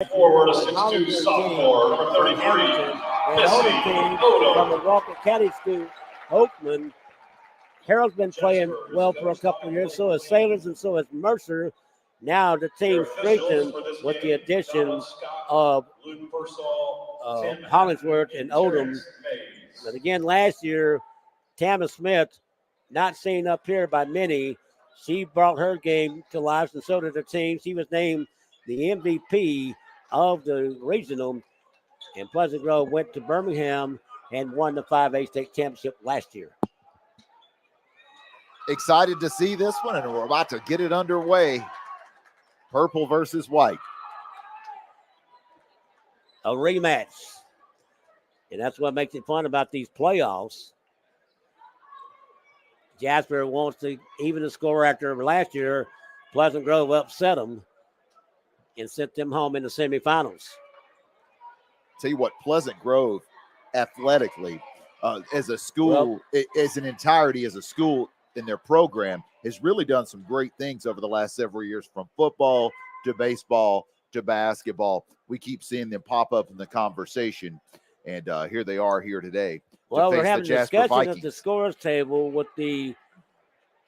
Forward, a 6'2" sophomore, number 33, Missy Odom. From the Walker County School, Oakland. Harold's been playing well for a couple of years. So has Sailors and so has Mercer. Now the team strengthened with the addition of Hollingsworth and Odom. But again, last year, Tamma Smith, not seen up here by many, she brought her game to life, and so did the team. She was named the MVP of the regional, and Pleasant Grove went to Birmingham and won the 5A state championship last year. Excited to see this one, and we're about to get it underway. Purple versus white. A rematch. And that's what makes it fun about these playoffs. Jasper wants to even the score after last year. Pleasant Grove upset them and sent them home in the semifinals. Tell you what, Pleasant Grove athletically, as a school, as an entirety, as a school in their program, has really done some great things over the last several years, from football to baseball to basketball. We keep seeing them pop up in the conversation, and here they are here today. Well, we're having a discussion at the scores table with the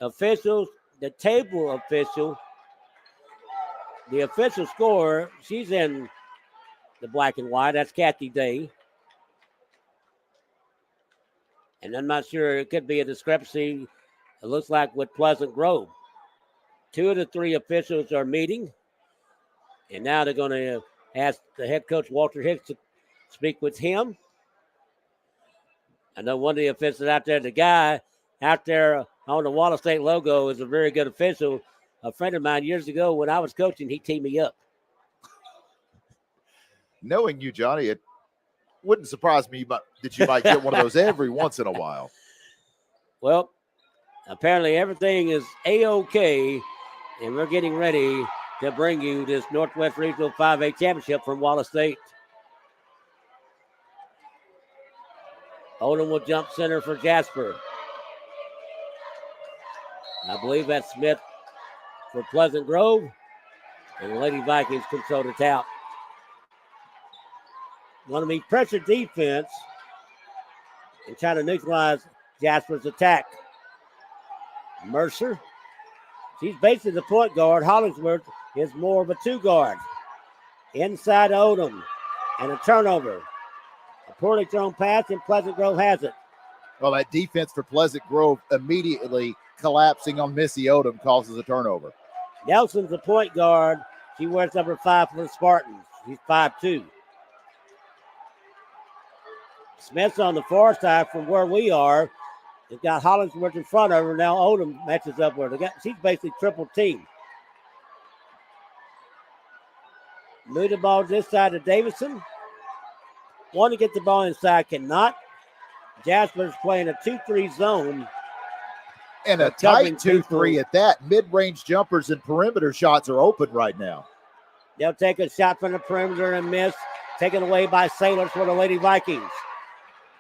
officials, the table official. The official score, she's in the black and white. That's Kathy Day. And I'm not sure, it could be a discrepancy, it looks like, with Pleasant Grove. 2 of the 3 officials are meeting. And now they're going to ask the head coach, Walter Hicks, to speak with him. I know one of the officials out there, the guy out there on the Wallace State logo, is a very good official. A friend of mine years ago when I was coaching, he teamed me up. Knowing you, Johnny, it wouldn't surprise me that you might get one of those every once in a while. Well, apparently everything is A-OK, and we're getting ready to bring you this Northwest Regional 5A Championship from Wallace State. Odom will jump center for Jasper. I believe that's Smith for Pleasant Grove, and the Lady Vikings control the tout. Want to be pressure defense and try to neutralize Jasper's attack. Mercer, she's basically the point guard. Hollingsworth is more of a 2 guard. Inside Odom, and a turnover. A poorly thrown pass, and Pleasant Grove has it. Well, that defense for Pleasant Grove immediately collapsing on Missy Odom causes a turnover. Nelson's the point guard. She wears number 5 for the Spartans. She's 5'2". Smith's on the far side from where we are. They've got Hollingsworth in front of her. Now Odom matches up with her. She's basically triple team. Move the ball this side to Davidson. Want to get the ball inside, cannot. Jasper's playing a 2-3 zone. And a tight 2-3 at that. Mid-range jumpers and perimeter shots are open right now. They'll take a shot from the perimeter and miss. Taken away by Sailors for the Lady Vikings.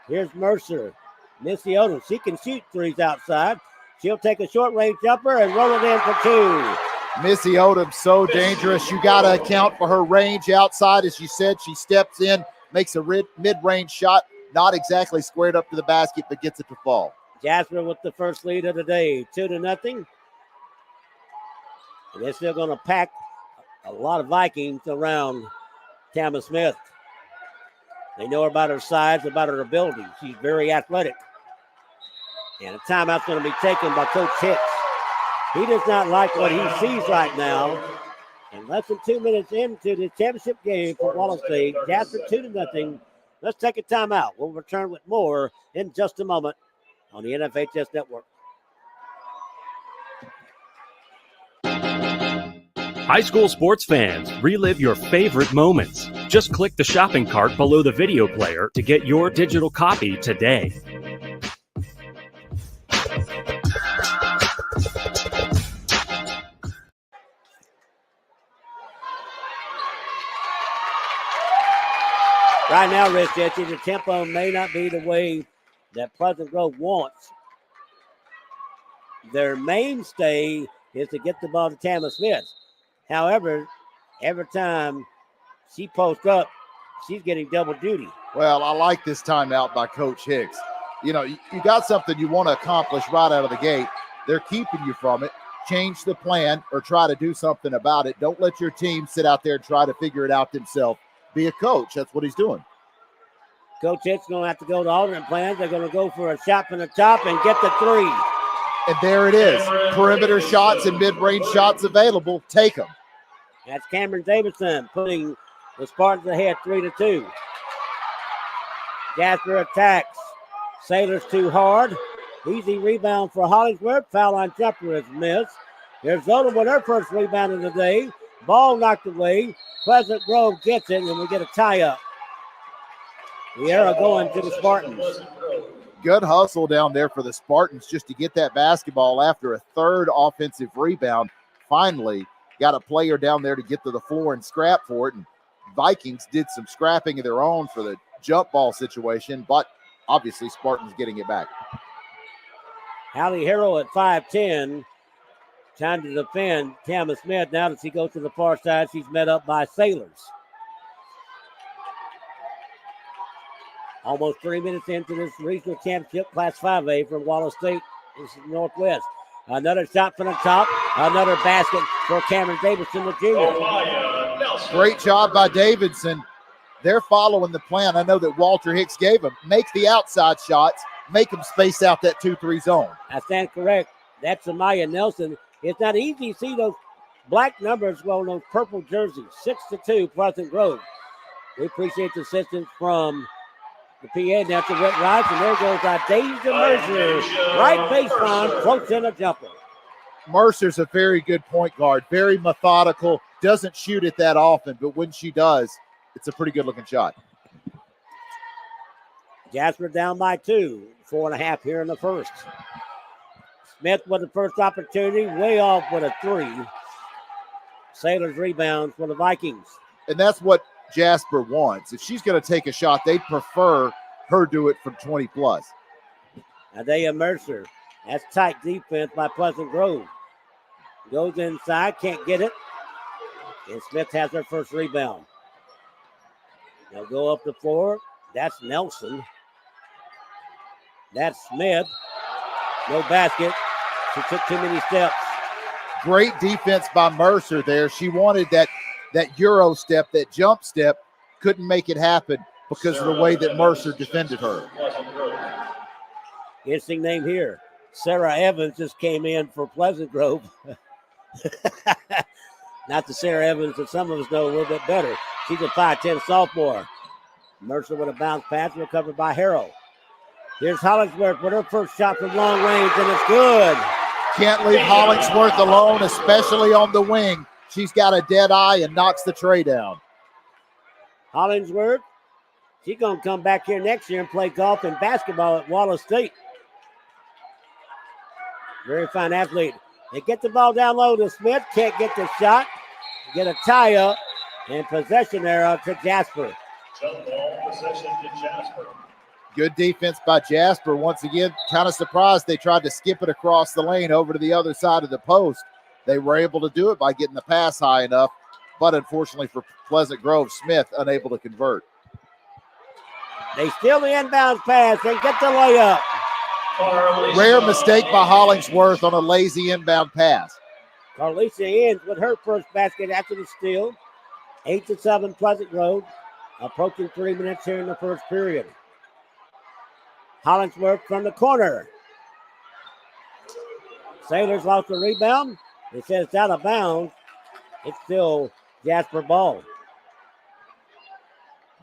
Here's Mercer. Missy Odom. She can shoot threes outside. She'll take a short-range jumper and roll it in for 2. Missy Odom, so dangerous. You got to account for her range outside. As you said, she steps in, makes a mid-range shot. Not exactly squared up to the basket, but gets it to fall. Jasper with the first lead of the day, 2-0. And they're still going to pack a lot of Vikings around Tamma Smith. They know about her size, about her ability. She's very athletic. And a timeout's going to be taken by Coach Hicks. He does not like what he sees right now. And less than 2 minutes into the championship game for Wallace State, Jasper 2-0. Let's take a timeout. We'll return with more in just a moment on the NFHS Network. High school sports fans, relive your favorite moments. Just click the shopping cart below the video player to get your digital copy today. Right now, Rich Jetty, the tempo may not be the way that Pleasant Grove wants. Their mainstay is to get the ball to Tamma Smith. However, every time She posts up. She's getting double duty. Well, I like this timeout by Coach Hicks. You know, you got something you want to accomplish right out of the gate. They're keeping you from it. Change the plan or try to do something about it. Don't let your team sit out there and try to figure it out themselves. Be a coach. That's what he's doing. Coach Hicks going to have to go to alternate plans. They're going to go for a shot from the top and get the three. And there it is. Perimeter shots and mid-range shots available. Take them. That's Cameron Davidson putting the Spartans ahead 3-2. Jasper attacks. Sailors too hard. Easy rebound for Hollingsworth. Foul line jumper is missed. Here's Odom with her first rebound of the day. Ball knocked away. Pleasant Grove gets it, and we get a tie-up. The arrow going to the Spartans. Good hustle down there for the Spartans just to get that basketball after a third offensive rebound. Finally got a player down there to get to the floor and scrap for it. And Vikings did some scrapping of their own for the jump ball situation, but obviously Spartans getting it back. Hallie Harrell at 5'10". Time to defend Tamma Smith. Now that she goes to the far side, she's met up by Sailors. Almost 3 minutes into this regional championship, Class 5A from Wallace State. This is Northwest. Another shot from the top. Another basket for Cameron Davidson, the junior. Great job by Davidson. They're following the plan. I know that Walter Hicks gave them. Make the outside shots. Make them space out that 2-3 zone. I stand correct. That's Amaya Nelson. It's not easy to see those black numbers on those purple jerseys. 6-2, Pleasant Grove. We appreciate the assistance from the PA. Now to Whit Rice, and there goes Deja Mercer. Right baseline, close in a jumper. Mercer's a very good point guard. Very methodical. Doesn't shoot it that often, but when she does, it's a pretty good-looking shot. Jasper down by 2. 4.5 here in the first. Smith with the first opportunity. Way off with a 3. Sailors rebound for the Vikings. And that's what Jasper wants. If she's going to take a shot, they'd prefer her do it from 20+. Deja Mercer. That's tight defense by Pleasant Grove. Goes inside, can't get it. And Smith has her first rebound. They'll go up the floor. That's Nelson. That's Smith. No basket. She took too many steps. Great defense by Mercer there. She wanted that Euro step, that jump step. Couldn't make it happen because of the way that Mercer defended her. Interesting name here. Sarah Evans just came in for Pleasant Grove. Not the Sarah Evans that some of us know a little bit better. She's a 5'10 sophomore. Mercer with a bounce pass recovered by Harrell. Here's Hollingsworth with her first shot from long range, and it's good. Can't leave Hollingsworth alone, especially on the wing. She's got a dead eye and knocks the tray down. Hollingsworth, she's going to come back here next year and play golf and basketball at Wallace State. Very fine athlete. They get the ball down low to Smith. Can't get the shot. Get a tie-up and possession arrow to Jasper. Jump ball, possession to Jasper. Good defense by Jasper. Once again, kind of surprised they tried to skip it across the lane over to the other side of the post. They were able to do it by getting the pass high enough, but unfortunately for Pleasant Grove, Smith unable to convert. They steal the inbound pass. They get the layup. Rare mistake by Hollingsworth on a lazy inbound pass. Carlisa ends with her first basket after the steal. 8-7 Pleasant Grove. Approaching 3 minutes here in the first period. Hollingsworth from the corner. Sailors lost the rebound. It says it's out of bounds. It's still Jasper ball.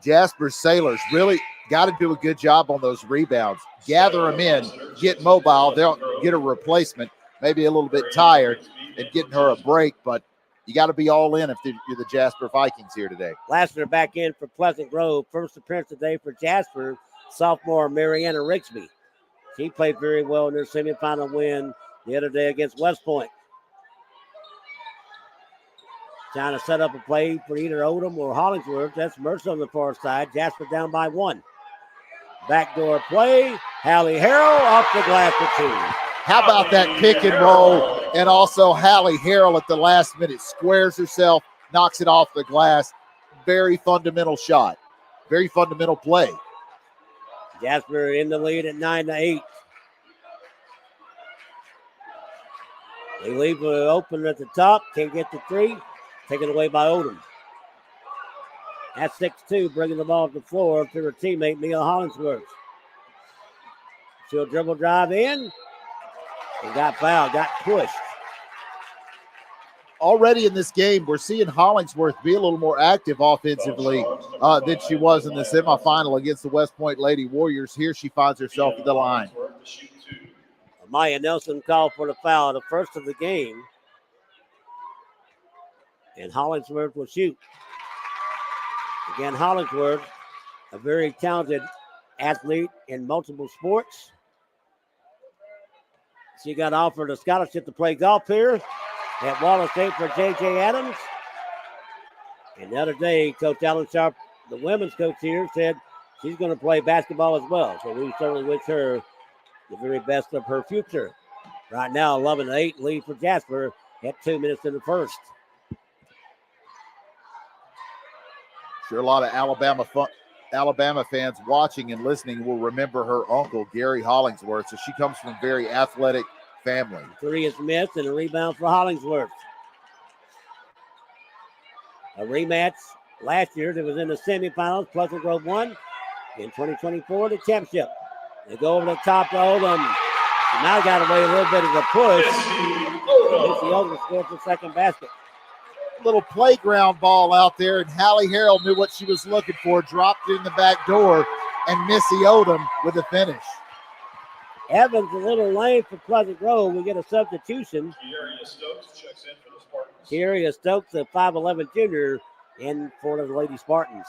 Jasper Sailors really got to do a good job on those rebounds. Gather them in, get mobile. They'll get a replacement, maybe a little bit tired, and getting her a break, but you got to be all in if you're the Jasper Vikings here today. Lassiter back in for Pleasant Grove. First appearance today for Jasper, sophomore Mariana Rigsby. She played very well in their semifinal win the other day against West Point. Trying to set up a play for either Odom or Hollingsworth. That's Mercer on the far side. Jasper down by 1. Backdoor play. Hallie Harrell off the glass for 2. How about that pick and roll? And also Hallie Harrell at the last minute squares herself, knocks it off the glass. very fundamental shot, very fundamental play. Jasper in the lead at 9-8. They leave it open at the top. Can't get the three. Taken away by Odom. At 6'2", bringing the ball to the floor to her teammate, Mia Hollingsworth. She'll dribble drive in. And got fouled, got pushed. Already in this game, we're seeing Hollingsworth be a little more active offensively than she was in the semifinal against the West Point Lady Warriors. Here she finds herself at the line. Maya Nelson called for the foul, the first of the game. And Hollingsworth will shoot. Again, Hollingsworth, a very talented athlete in multiple sports. She got offered a scholarship to play golf here at Wallace State for J.J. Adams. And the other day, Coach Alan Sharp, the women's coach here, said she's going to play basketball as well. So we certainly wish her the very best of her future. Right now, 11-8 lead for Jasper at 2 minutes in the first. Sure, a lot of Alabama fans watching and listening will remember her uncle, Gary Hollingsworth. So she comes from a very athletic family. Three is missed and a rebound for Hollingsworth. A rematch last year that was in the semifinals. Pleasant Grove won in 2024, the championship. They go over the top to Odom. Now got away a little bit of a push. Missy Odom scores the second basket. Little playground ball out there, and Hallie Harrell knew what she was looking for, dropped it in the back door, and Missy Odom with the finish. Evans a little lane for Pleasant Grove. We get a substitution. Kiaria Stokes checks in for the Spartans. Kiaria Stokes, a 5'11 junior, in for the Lady Spartans.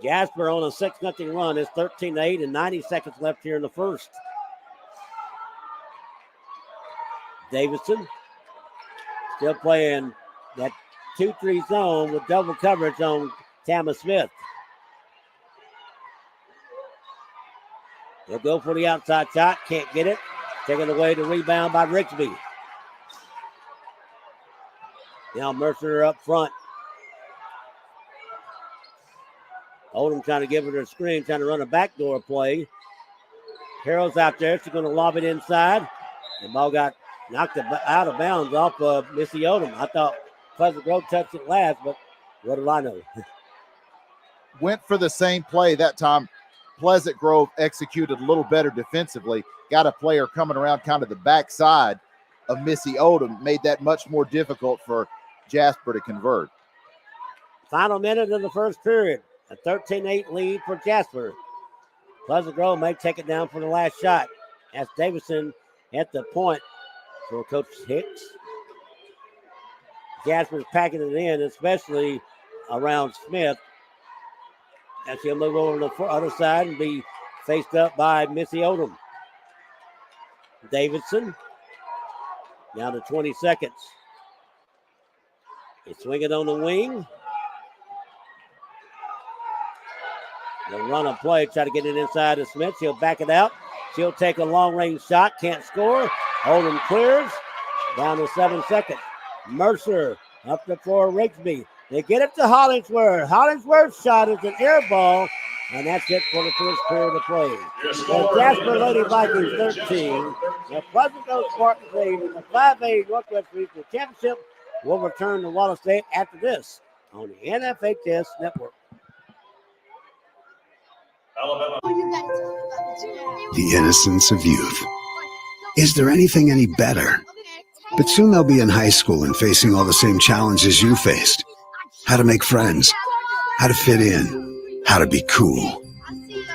Jasper on a 6-0 run. It's 13-8 and 90 seconds left here in the first. Davidson still playing that 2-3 zone with double coverage on Tama Smith. They'll go for the outside shot. Can't get it. Taken away the rebound by Rigsby. Now Mercer up front. Odom trying to give it a screen, trying to run a backdoor play. Harrell's out there. She's going to lob it inside. The ball got knocked out of bounds off of Missy Odom. I thought Pleasant Grove touched it last, but what do I know? Went for the same play that time. Pleasant Grove executed a little better defensively. Got a player coming around kind of the backside of Missy Odom. Made that much more difficult for Jasper to convert. Final minute of the first period. A 13-8 lead for Jasper. Pleasant Grove may take it down for the last shot. That's Davidson at the point for Coach Hicks. Jasper's packing it in, especially around Smith. And she'll move over to the other side and be faced up by Missy Odom. Davidson. Down to 20 seconds. They swing it on the wing. They'll run a play, try to get it inside to Smith. She'll back it out. She'll take a long-range shot. Can't score. Odom clears. Down to 7 seconds. Mercer up the floor. Rigsby. They get it to Hollingsworth. Hollingsworth's shot is an air ball, and that's it for the first period of play. The Jasper Lady Vikings 13. The Pleasant Grove Spartans 8 in the 5A Northwest Regional Championship will return to Wallace State after this on the NFHS Network. The innocence of youth. Is there anything any better? But soon they'll be in high school and facing all the same challenges you faced. How to make friends, how to fit in, how to be cool.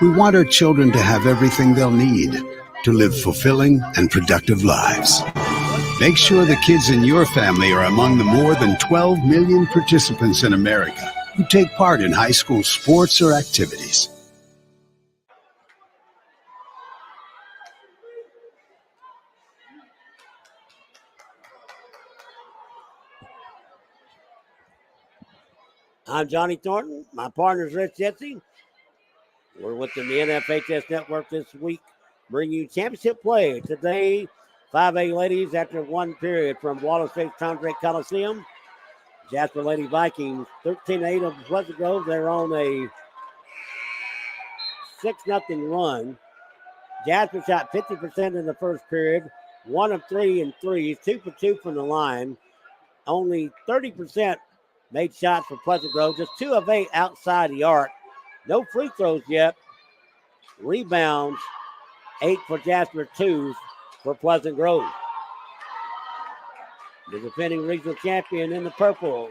We want our children to have everything they'll need to live fulfilling and productive lives. Make sure the kids in your family are among the more than 12 million participants in America who take part in high school sports or activities. I'm Johnny Thornton. My partner's Rich Jetsy. We're within the NFHS Network this week, bringing you championship play. Today, 5A ladies after one period from Wallace State Tom Drake Coliseum. Jasper Lady Vikings 13-8 of Pleasant Grove. They're on a 6-0 run. Jasper shot 50% in the first period, 1 of 3 in threes, 2 for 2 from the line. Only 30% made shots for Pleasant Grove, just 2 of 8 outside the arc. No free throws yet. Rebounds, 8 for Jasper, 2 for Pleasant Grove. The defending regional champion in the purple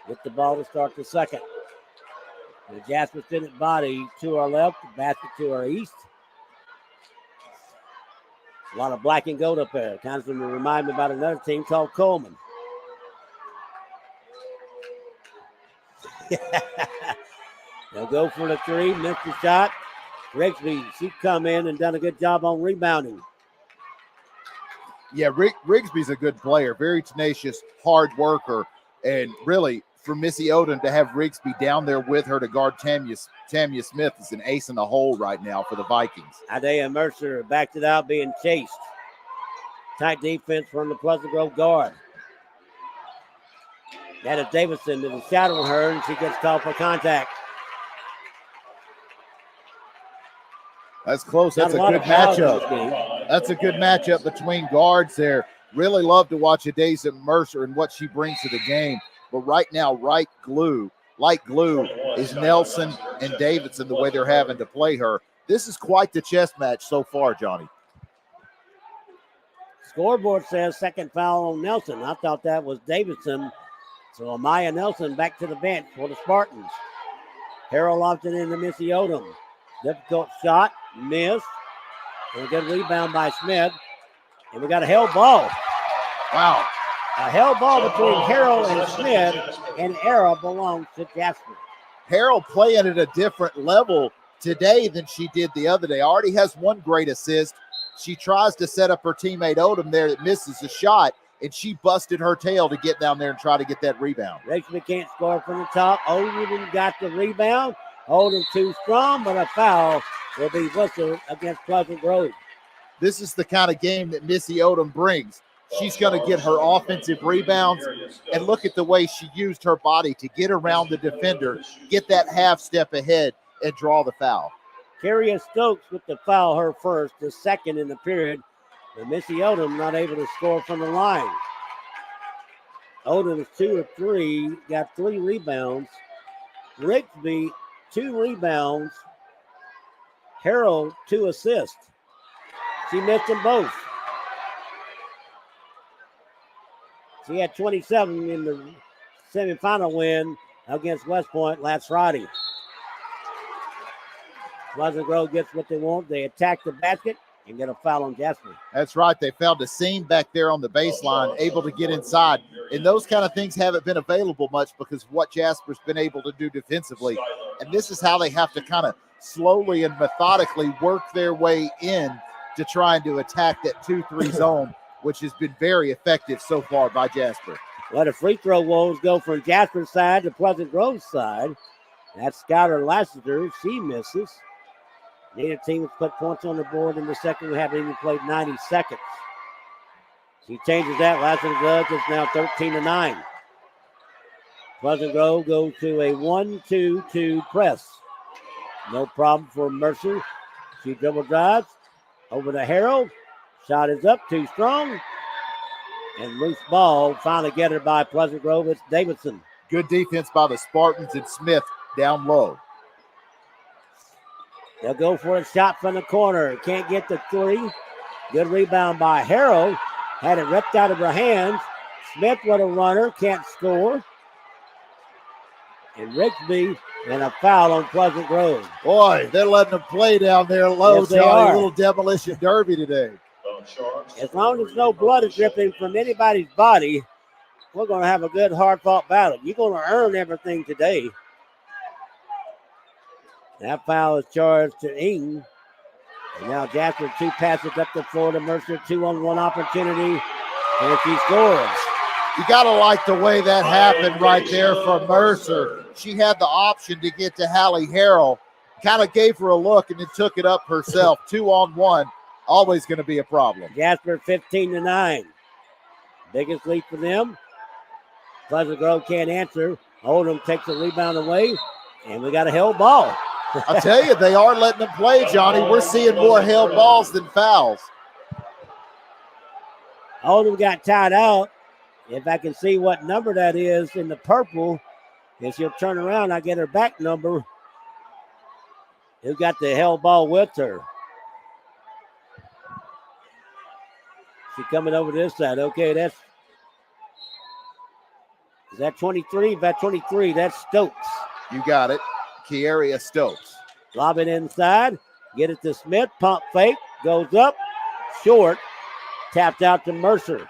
with the ball to start the second. The Jasper student body to our left, basket to our east. A lot of black and gold up there. Kind of remind me about another team called Coleman. They'll go for the three, missed the shot. Rigsby, she come in and done a good job on rebounding. Yeah, Rigsby's a good player, very tenacious, hard worker, and really for Missy Odom to have Rigsby down there with her to guard Tamia Smith is an ace in the hole right now for the Vikings. Isaiah Mercer backed it out, being chased. Tight defense from the Pleasant Grove guard. That is Davidson that is shadowing her, and she gets called for contact. That's close. That's a good matchup. That's a good matchup between guards there. Really love to watch Adesa Mercer and what she brings to the game. But right now, like glue is Nelson and Davidson, the way they're having to play her. This is quite the chess match so far, Johnny. Scoreboard says second foul on Nelson. I thought that was Davidson. So Amaya Nelson back to the bench for the Spartans. Harold lobs it into Missy Odom. Difficult shot, missed. And a good rebound by Smith. And we got a held ball. Wow. A held ball between Harold and Smith, and error belongs to Jasper. Harold playing at a different level today than she did the other day. Already has one great assist. She tries to set up her teammate Odom there that misses the shot, and she busted her tail to get down there and try to get that rebound. Rigsby can't score from the top. Odom got the rebound. Odom too strong, but a foul will be whistled against Pleasant Grove. This is the kind of game that Missy Odom brings. She's going to get her offensive rebounds, and look at the way she used her body to get around the defender, get that half step ahead, and draw the foul. Carrie Stokes with the foul, her first, the second in the period. But Missy Odom not able to score from the line. Odom is 2 of 3, got 3 rebounds. Rigsby, 2 rebounds. Harold, 2 assists. She missed them both. She had 27 in the semifinal win against West Point last Friday. Pleasant Grove gets what they want. They attack the basket and get a foul on Jasper. That's right. They found a seam back there on the baseline, able to get inside. And those kind of things haven't been available much because of what Jasper's been able to do defensively. And this is how they have to kind of slowly and methodically work their way in to trying to attack that 2-3 zone, which has been very effective so far by Jasper. Well, the free throw woes go from Jasper's side to Pleasant Grove's side. That's Skylar Lassiter. She misses. Neither team has put points on the board in the second. We haven't even played 90 seconds. She changes that. Lassiter does. It's now 13-9. Pleasant Grove goes to a 1-2-2 press. No problem for Mercer. She dribble drives over to Harold. Shot is up, too strong. And loose ball, finally get her by Pleasant Grove. It's Davidson. Good defense by the Spartans and Smith down low. They'll go for a shot from the corner. Can't get the 3. Good rebound by Harold. Had it ripped out of her hands. Smith with a runner, can't score. And Rigsby and a foul on Pleasant Grove. Boy, they're letting them play down there low, Yes, they Johnny. are. A little demolition derby today. As long as no blood is dripping from anybody's body, we're going to have a good, hard-fought battle. You're going to earn everything today. That foul is charged to Ing. And now Jasper 2 passes up the floor to Mercer. 2-on-1 opportunity. And she scores. You got to like the way that happened right there for Mercer. She had the option to get to Hallie Harrell. Kind of gave her a look and then took it up herself. 2-on-1. Always going to be a problem. Jasper 15-9. Biggest lead for them. Pleasant Grove can't answer. Oldham takes the rebound away, and we got a held ball. I tell you, they are letting them play, Johnny. We're seeing more held balls than fouls. Oldham got tied out. If I can see what number that is in the purple, if she'll turn around, I get her back number. Who got the held ball with her? She coming over this side. Okay, is that 23? If that's 23, that's Stokes. You got it. Kiaria Stokes. Lob it inside. Get it to Smith. Pump fake. Goes up. Short. Tapped out to Mercer.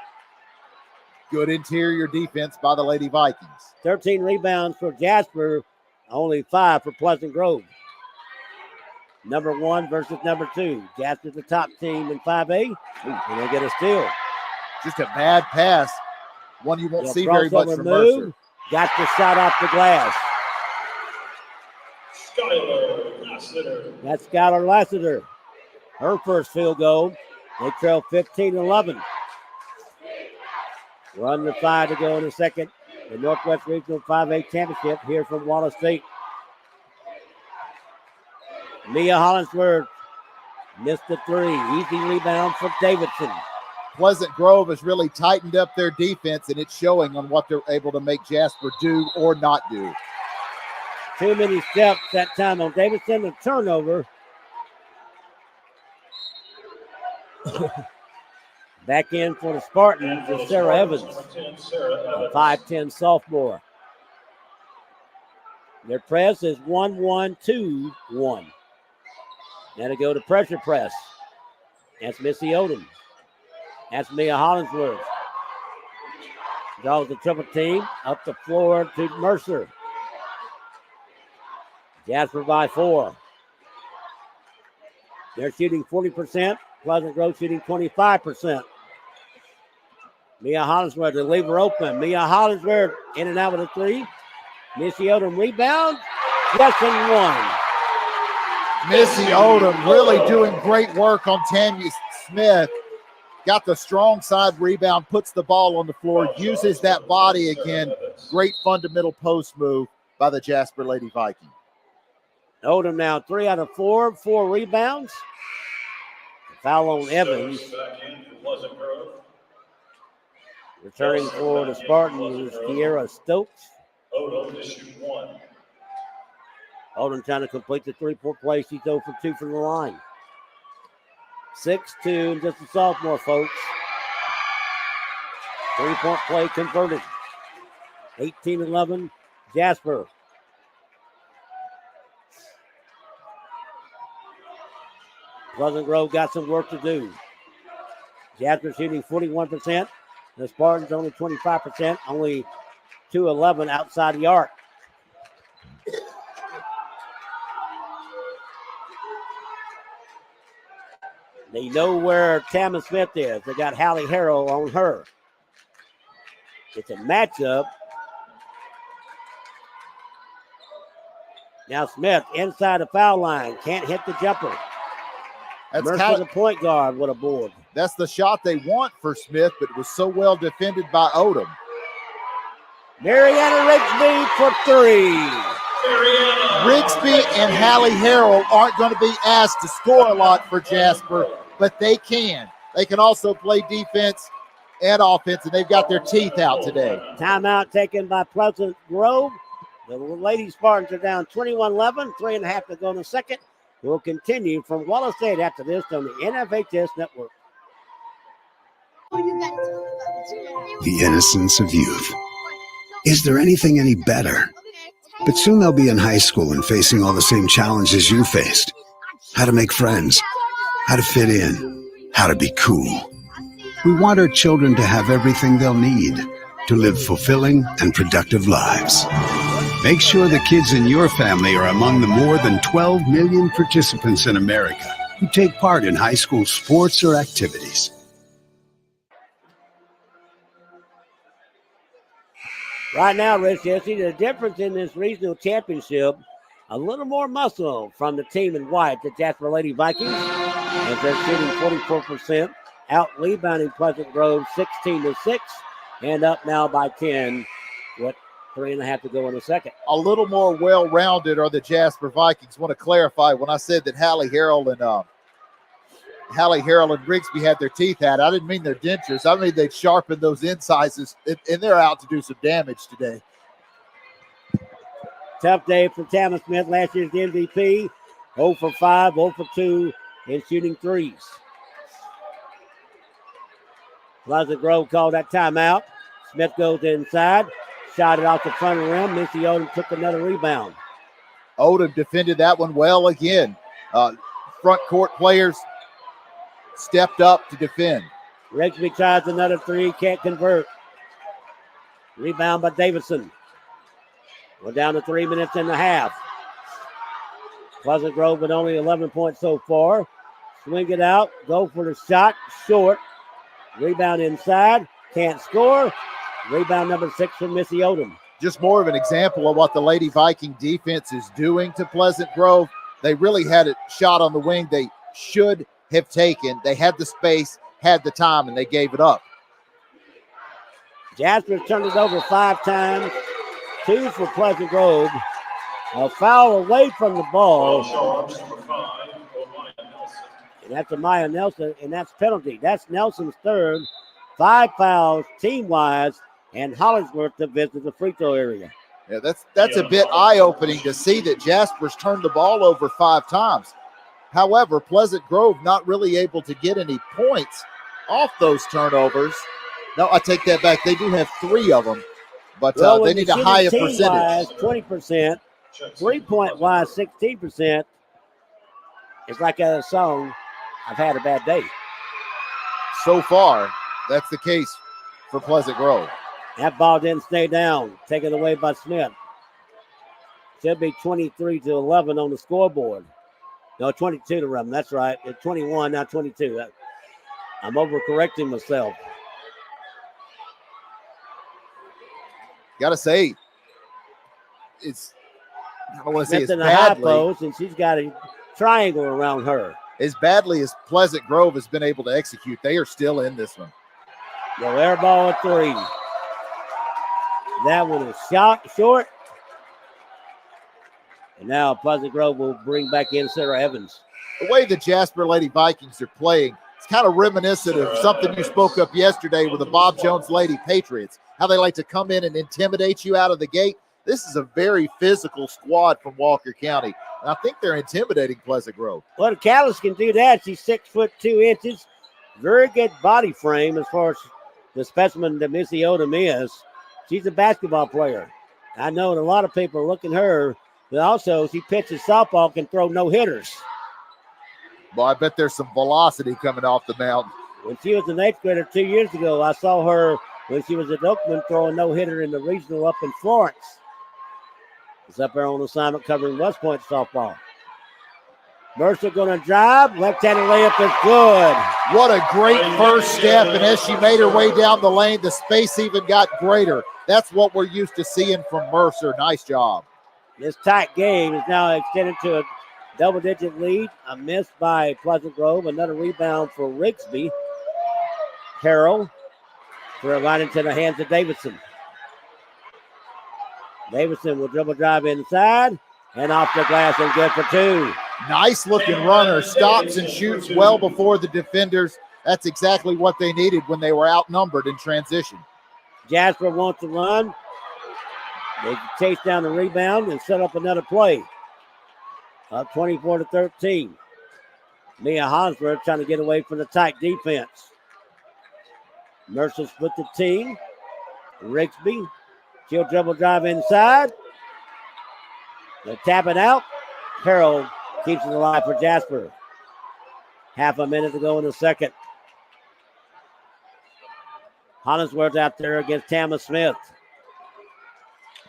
Good interior defense by the Lady Vikings. 13 rebounds for Jasper. Only 5 for Pleasant Grove. Number 1 versus number 2. Jasper's the top team in 5A. And they get a steal. Just a bad pass. One you won't see very much from Mercer. Got the shot off the glass. That's Skylar Lassiter. Her first field goal. They trail 15-11. We're under 5 to go in the second. The Northwest Regional 5A Championship here from Wallace State. Mia Hollingsworth missed the 3. Easy rebound for Davidson. Pleasant Grove has really tightened up their defense, and it's showing on what they're able to make Jasper do or not do. Too many steps that time on Davidson. A turnover. Back in for the Spartans is Sarah Evans, a 5'10 sophomore. Their press is 1-1-2-1. Now to go to pressure press. That's Missy Odom. That's Mia Hollingsworth. Draws the triple team up the floor to Mercer. Jasper by 4. They're shooting 40%. Pleasant Grove shooting 25%. Mia Hollingsworth, the lever open. Mia Hollingsworth in and out with a 3. Missy Odom rebound. Yes, and 1. Missy Odom really doing great work on Tanya Smith. Got the strong side rebound, puts the ball on the floor, uses that body again. Great fundamental post move by the Jasper Lady Vikings. Odom now 3 out of 4, 4 rebounds. Foul on Evans. Returning for the Spartans is Kiera Stokes. Odom trying to complete the 3-point play. She's 0 for 2 from the line. 6'2", just a sophomore, folks. 3-point play converted. 18-11, Jasper. Pleasant Grove got some work to do. Jasper shooting 41%. The Spartans only 25%, only 2-11 outside the arc. They know where Tamma Smith is. They got Hallie Harrell on her. It's a matchup. Now Smith inside the foul line. Can't hit the jumper. Mercer, the point guard, with a board. That's the shot they want for Smith, but it was so well defended by Odom. Mariana Rigsby for 3. Rigsby and Hallie Harrell aren't going to be asked to score a lot for Jasper, but they can. They can also play defense and offense, and they've got their teeth out today. Timeout taken by Pleasant Grove. The Lady Spartans are down 21-11, 3.5 to go in the second. We'll continue from Wallace State after this on the NFHS Network. The innocence of youth. Is there anything any better? But soon they'll be in high school and facing all the same challenges you faced. How to make friends, how to fit in, how to be cool. We want our children to have everything they'll need to live fulfilling and productive lives. Make sure the kids in your family are among the more than 12 million participants in America who take part in high school sports or activities. Right now, Rich, you see the difference in this regional championship. A little more muscle from the team in white, the Jasper Lady Vikings, as they're shooting 44%, out rebounding Pleasant Grove 16-6, and up now by 10 with 3.5 to go in the second. A little more well-rounded are the Jasper Vikings. Want to clarify, when I said that Hallie Harrell and Rigsby had their teeth out, I didn't mean their dentures. I mean they'd sharpened those incisors, and they're out to do some damage today. Tough day for Tamma Smith, last year's MVP. 0 for 5, 0 for 2 in shooting threes. Pleasant Grove called that timeout. Smith goes inside, shot it off the front of the rim. Missy Odom took another rebound. Odom defended that one well again. Front court players stepped up to defend. Rigsby tries another three, can't convert. Rebound by Davidson. We're down to 3 minutes and a half. Pleasant Grove with only 11 points so far. Swing it out, go for the shot, short. Rebound inside, can't score. Rebound number 6 from Missy Odom. Just more of an example of what the Lady Viking defense is doing to Pleasant Grove. They really had a shot on the wing they should have taken. They had the space, had the time, and they gave it up. Jasper turned it over 5 times. 2 for Pleasant Grove. A foul away from the ball. And that's a Maya Nelson, and that's penalty. That's Nelson's third. 5 fouls team-wise, and Hollingsworth to visit the free throw area. Yeah, that's a bit eye-opening to see that Jasper's turned the ball over 5 times. However, Pleasant Grove not really able to get any points off those turnovers. No, I take that back. They do have 3 of them, but they need a higher percentage. 20%, 3-point-wise, 16%. It's like a song, I've had a bad day. So far, that's the case for Pleasant Grove. That ball didn't stay down, taken away by Smith. Should be 23-11 on the scoreboard. No, 22 to run. That's right. It's 21, not 22. I'm overcorrecting myself. Got to say, I don't want to say Smith as in the high badly. post, and she's got a triangle around her. As badly as Pleasant Grove has been able to execute, they are still in this one. No air ball at 3. That one is short. And now Pleasant Grove will bring back in Sarah Evans. The way the Jasper Lady Vikings are playing, it's kind of reminiscent of something you spoke up yesterday with the Bob Jones Lady Patriots, how they like to come in and intimidate you out of the gate. This is a very physical squad from Walker County, and I think they're intimidating Pleasant Grove. Well, the Callis can do that. She's 6'2". Very good body frame as far as the specimen that Missy Odom is. She's a basketball player. I know that a lot of people are looking at her, but also she pitches softball, can throw no-hitters. Well, I bet there's some velocity coming off the mound. When she was an 8th grader 2 years ago, I saw her when she was at Oakland throwing no-hitter in the regional up in Florence. It's up there on assignment covering West Point softball. Mercer going to drive. Left-handed layup is good. What a great first step, and as she made her way down the lane, the space even got greater. That's what we're used to seeing from Mercer. Nice job. This tight game is now extended to a double-digit lead. A miss by Pleasant Grove. Another rebound for Rigsby. Harrell for a line into the hands of Davidson. Davidson will dribble drive inside and off the glass and good for 2. Nice looking runner. Stops and shoots well before the defenders. That's exactly what they needed when they were outnumbered in transition. Jasper wants to run. They chase down the rebound and set up another play. Up 24-13. Mia Hollingsworth trying to get away from the tight defense. Mercer split the team. Rigsby. She'll dribble drive inside. They tap it out. Harrell keeps it alive for Jasper. Half a minute to go in the second. Hollingsworth out there against Tamma Smith.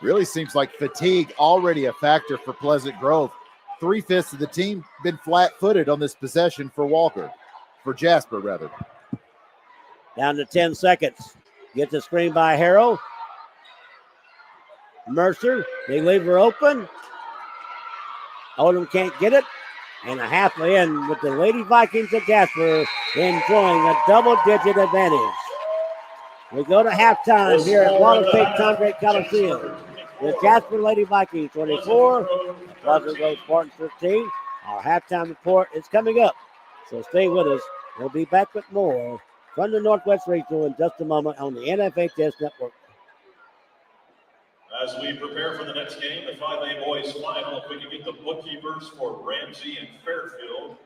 Really seems like fatigue already a factor for Pleasant Grove. 3/5 of the team been flat-footed on this possession for Jasper rather. Down to 10 seconds. Gets the screen by Harrell. Mercer, they leave her open. Odom can't get it. And a half in with the Lady Vikings of Jasper enjoying a double-digit advantage. We go to halftime here at Water State Congress Coliseum. The Jasper Lady Vikings 24, Pleasant Grove Spartans 13. Our halftime report is coming up, so stay with us. We'll be back with more from the Northwest Regional in just a moment on the NFHS Network. As we prepare for the next game, the 5A boys final, if we can get the bookkeepers for Ramsey and Fairfield.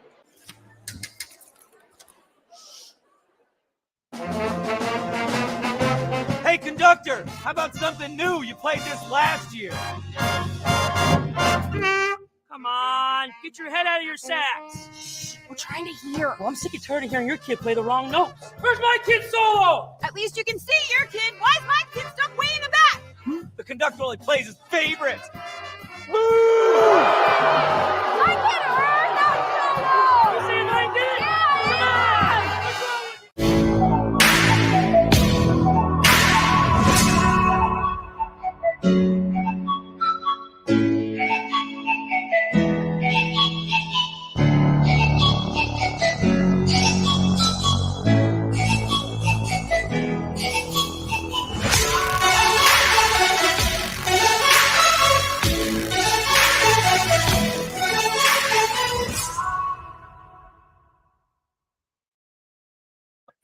Hey, conductor, how about something new? You played this last year. Come on, get your head out of your sacks. Shh, we're trying to hear. Well, I'm sick and tired of hearing your kid play the wrong notes. Where's my kid solo? At least you can see your kid. Why is my kid stuck way in the back? The conductor only plays his favorites. Boo! I get her! No solo! You saying I did? Yeah! Come on! What's wrong with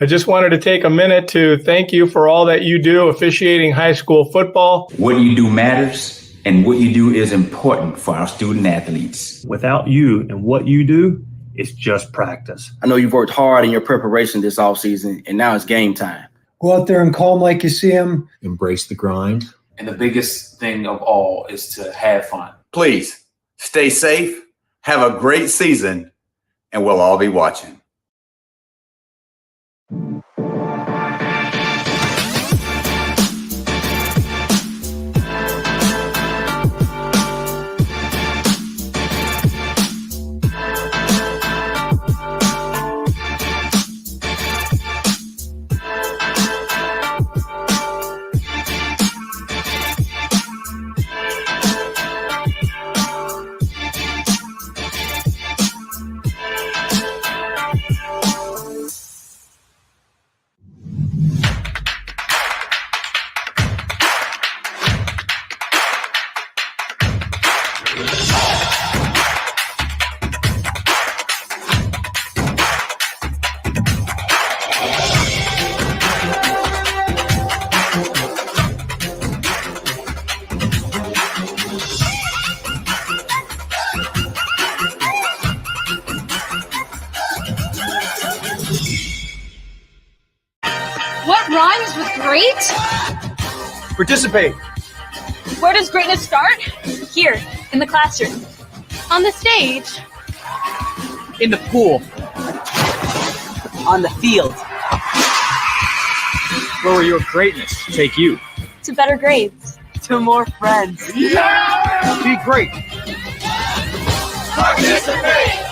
I just wanted to take a minute to thank you for all that you do officiating high school football. What you do matters, and what you do is important for our student athletes. Without you and what you do, it's just practice. I know you've worked hard in your preparation this offseason, and now it's game time. Go out there and call them like you see them. Embrace the grind. And the biggest thing of all is to have fun. Please stay safe, have a great season, and we'll all be watching. What rhymes with great? Participate. Where does greatness start? Here, in the classroom. On the stage. In the pool. On the field. Where will your greatness take you? To better grades. To more friends. Yeah! Be great. Participate!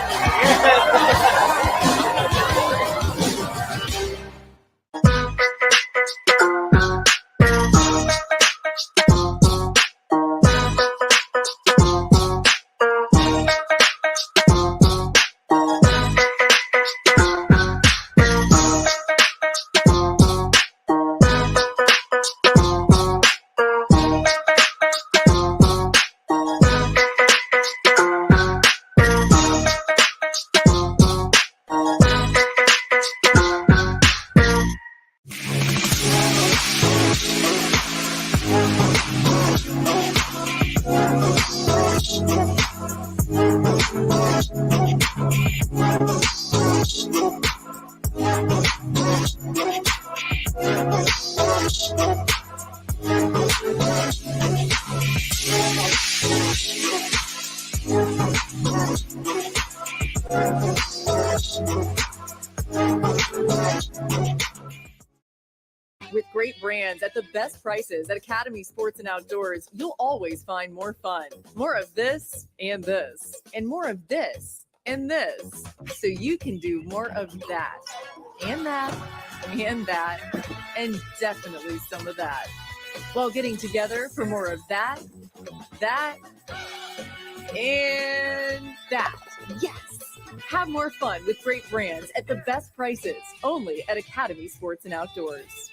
With great brands at the best prices at Academy Sports and Outdoors, you'll always find more fun. More of this and this, and more of this and this. So you can do more of that, and that, and that, and definitely some of that. While getting together for more of that, and that. Yes! Have more fun with great brands at the best prices, only at Academy Sports and Outdoors.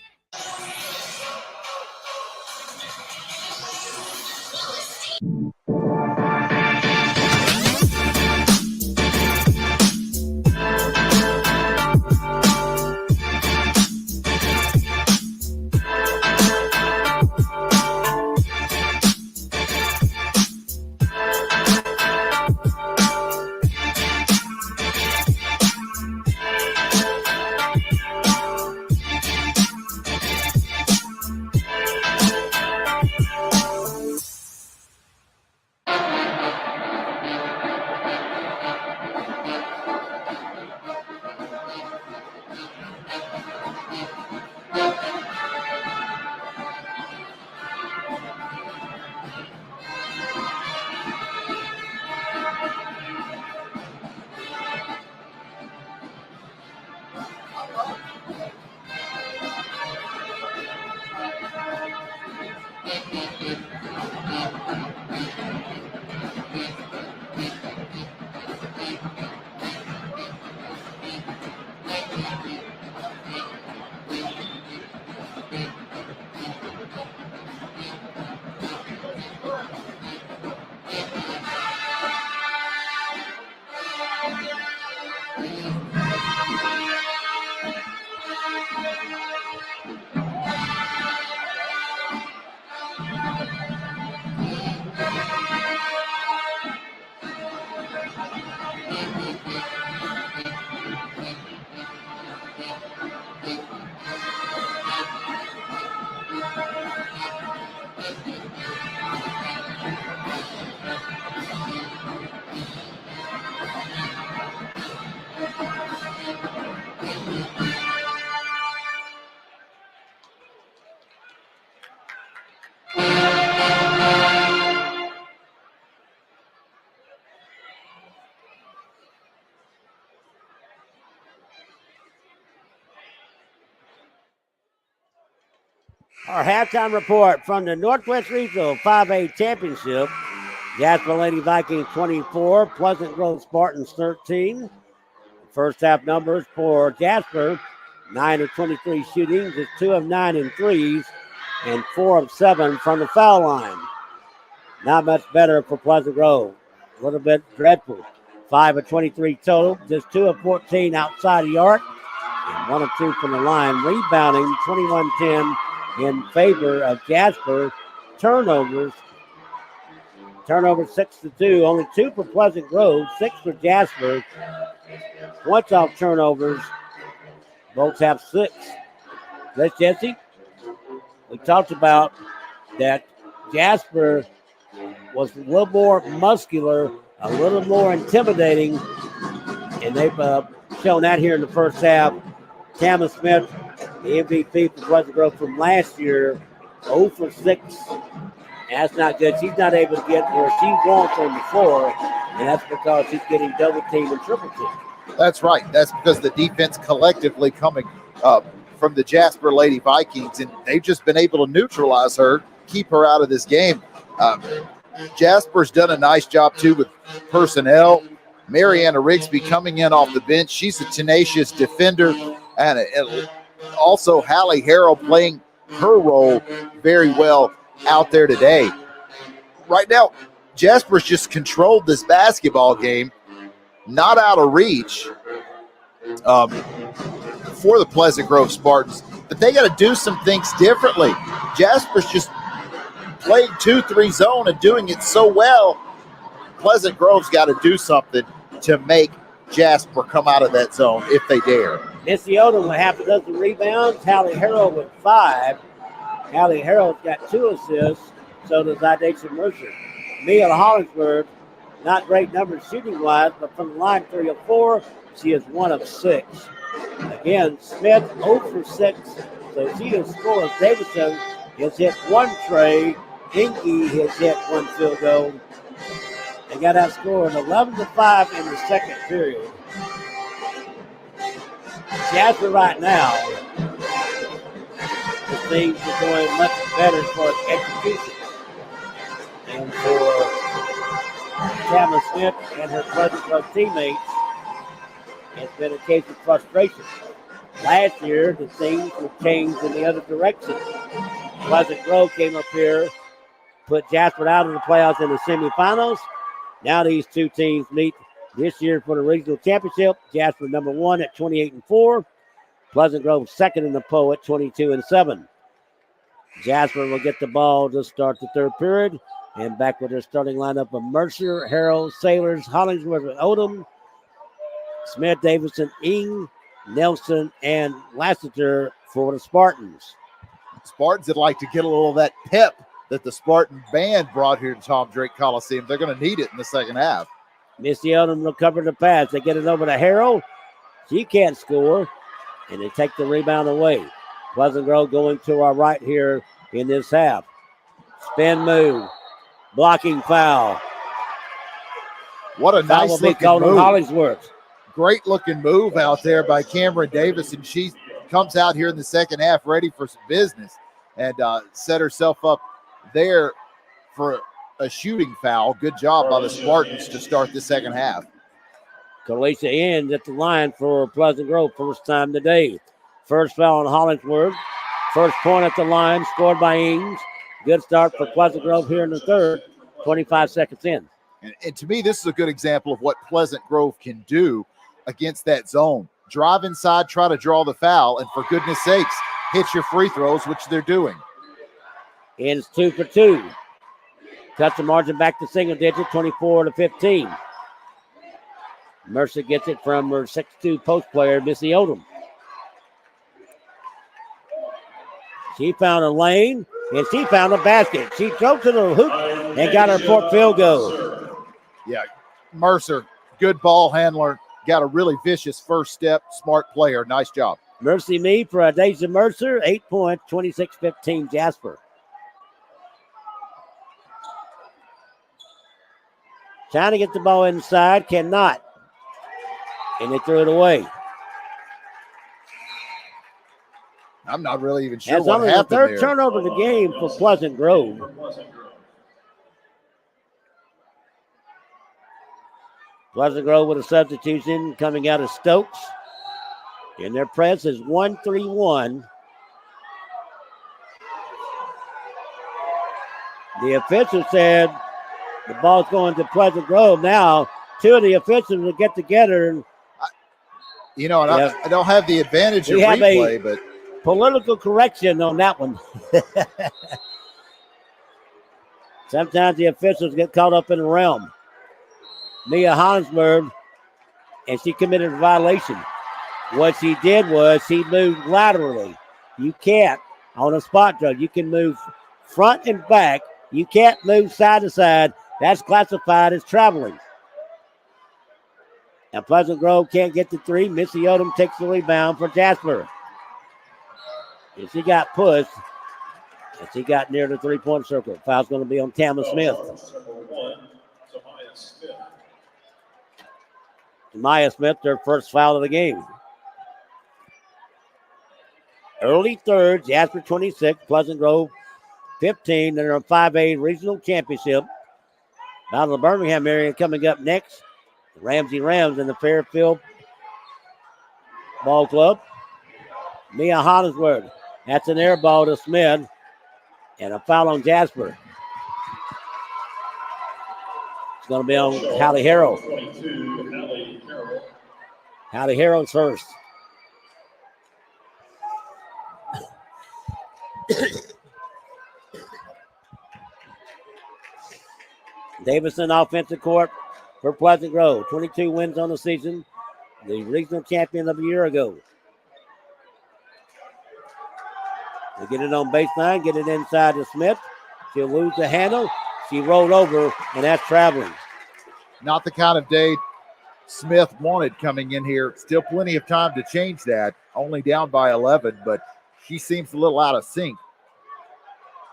Our halftime report from the Northwest Regional 5A Championship. Jasper Lady Vikings 24, Pleasant Grove Spartans 13. First half numbers for Jasper, 9 of 23 shooting, just 2 of 9 in threes, and 4 of 7 from the foul line. Not much better for Pleasant Grove. A little bit dreadful. 5 of 23 total, just 2 of 14 outside the arc, and 1 of 2 from the line. Rebounding 21-10 in favor of Jasper. Turnovers 6-2. Only 2 for Pleasant Grove, 6 for Jasper. Points off turnovers, both have 6. That's Jesse. We talked about that Jasper was a little more muscular, a little more intimidating, and they've shown that here in the first half. Tamma Smith, the MVP for Pleasant Grove from last year, 0 for 6. That's not good. She's not able to get where she wants on the floor, and that's because she's getting double teamed and triple teamed. That's right. That's because the defense collectively coming from the Jasper Lady Vikings, and they've just been able to neutralize her, keep her out of this game. Jasper's done a nice job, too, with personnel. Mariana Rigsby coming in off the bench. She's a tenacious defender. And also Hallie Harrell playing her role very well out there today. Right now, Jasper's just controlled this basketball game, not out of reach for the Pleasant Grove Spartans. But they got to do some things differently. Jasper's just playing 2-3 zone and doing it so well. Pleasant Grove's got to do something to make Jasper come out of that zone if they dare. Missy Odom with half a dozen rebounds. Hallie Harrell with 5. Hallie Harrell's got 2 assists. So does Idacia Mercer. Mia Hollingsworth, not great numbers shooting-wise, but from the line 3 of 4, she is 1 of 6. Again, Smith 0 for 6, so she has scored. Davidson has hit 1 tray. Hinkie has hit 1 field goal. They got outscored 11-5 in the second period. Jasper right now, the things are going much better as far as execution. And for Tamma Smith and her Pleasant Grove teammates, it's been a case of frustration. Last year, the things were changed in the other direction. Pleasant Grove came up here, put Jasper out of the playoffs in the semifinals. Now these two teams meet this year for the regional championship. Jasper number 1 at 28-4. Pleasant Grove second in the poll at 22-7. Jasper will get the ball to start the third period. And back with their starting lineup of Mercer, Harrell, Sailors, Hollingsworth, Odom, Smith, Davidson, Ing, Nelson, and Lassiter for the Spartans. Spartans would like to get a little of that pep that the Spartan band brought here to Tom Drake Coliseum. They're going to need it in the second half. Missy Odom recovered the pass. They get it over to Harrell. She can't score, and they take the rebound away. Pleasant Grove going to our right here in this half. Spin move. Blocking foul. What a Foul nice will be looking called on move. Hollingsworth. Great looking move out there by Cameron Davis, and she comes out here in the second half ready for some business and set herself up there for a shooting foul. Good job by the Spartans to start the second half. Kalisa ends at the line for Pleasant Grove, first time today. First foul on Hollingsworth. First point at the line, scored by Ings. Good start for Pleasant Grove here in the third, 25 seconds in. And to me, this is a good example of what Pleasant Grove can do against that zone. Drive inside, try to draw the foul, and for goodness sakes, hit your free throws, which they're doing. Ends 2 for 2. Cuts the margin back to single digit, 24-15. Mercer gets it from her 6'2" post player, Missy Odom. She found a lane, and she found a basket. She drove to the hoop and got her fourth field goal. Yeah, Mercer, good ball handler, got a really vicious first step, smart player. Nice job. Mercy Mead for Deja Mercer, 8 points, 26-15 Jasper. Trying to get the ball inside, cannot. And they threw it away. I'm not really even sure That's what only happened the third there. turnover of the game for Pleasant Grove. Pleasant Grove with a substitution coming out of Stokes. And their press is 1-3-1. The official said the ball's going to Pleasant Grove. Now, two of the officials will get together. And, you know, and I don't have the advantage of we have replay, a but political correction on that one. Sometimes the officials get caught up in the realm. Mia Hansberg, and she committed a violation. What she did was she moved laterally. You can't on a spot drug. You can move front and back. You can't move side to side. That's classified as traveling. Now Pleasant Grove can't get the three. Missy Odom takes the rebound for Jasper. And she got pushed. And she got near the three-point circle. Foul's going to be on Tamma Smith. Maya Smith, their first foul of the game. Early third, Jasper 26, Pleasant Grove 15. They're a 5A regional championship. Out of the Birmingham area coming up next. Ramsey Rams in the Fairfield Ball Club. Mia Hollingsworth. That's an air ball to Smith. And a foul on Jasper. It's going to be on Hallie Harrell. Hallie Harrell's first. Davison offensive court for Pleasant Grove. 22 wins on the season. The regional champion of a year ago. They get it on baseline, get it inside to Smith. She'll lose the handle. She rolled over, and that's traveling. Not the kind of day Smith wanted coming in here. Still plenty of time to change that. Only down by 11, but she seems a little out of sync.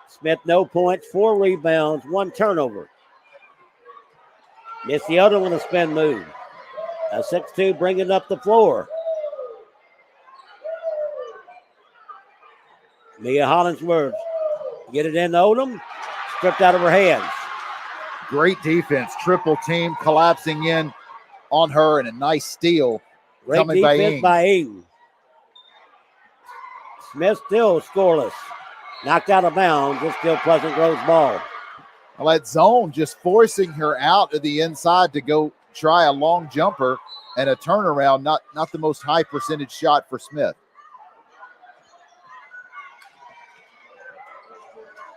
Smith, no points, 4 rebounds, 1 turnover. Missy Odom with a spin move. A 6'2", bringing up the floor. Mia Hollingsworth get it in to Odom. Stripped out of her hands. Great defense. Triple team collapsing in on her and a nice steal Great coming by defense Ing. by Ing. Smith still scoreless. Knocked out of bounds. It's still Pleasant Grove's ball. Well, that zone just forcing her out of the inside to go try a long jumper and a turnaround. Not the most high percentage shot for Smith.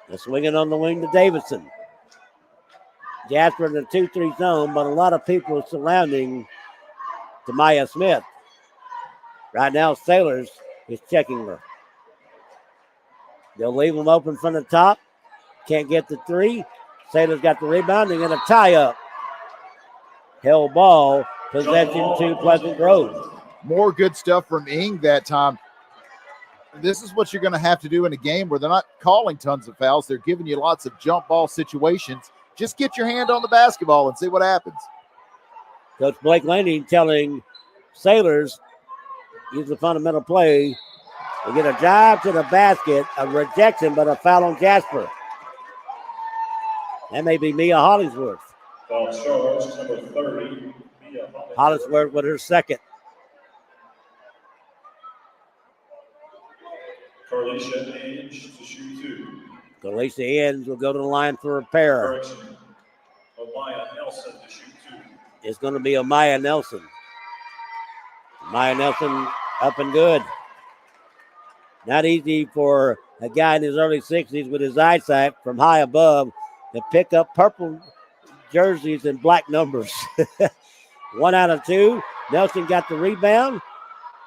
They're swinging on the wing to Davidson. Jasper in the 2-3 zone, but a lot of people surrounding Tamaya Smith. Right now, Sailors is checking her. They'll leave them open from the top. Can't get the three. Sailors got the rebound. They're going to tie up. Held ball. Possession to Pleasant Grove. More good stuff from Ing that time. This is what you're going to have to do in a game where they're not calling tons of fouls. They're giving you lots of jump ball situations. Just get your hand on the basketball and see what happens. Coach Blake Lanning telling Sailors, use the fundamental play. They get a drive to the basket, a rejection, but a foul on Jasper. That may be Mia Hollingsworth. Foul charge, number 30, Mia Hollingsworth with her second. Carlisha Ainge to shoot 2. Carlisha Ainge will go to the line for a pair. Correction. Amaya Nelson to shoot 2. It's going to be Amaya Nelson. Amaya Nelson up and good. Not easy for a guy in his early 60s with his eyesight from high above to pick up purple jerseys and black numbers. 1 out of 2. Nelson got the rebound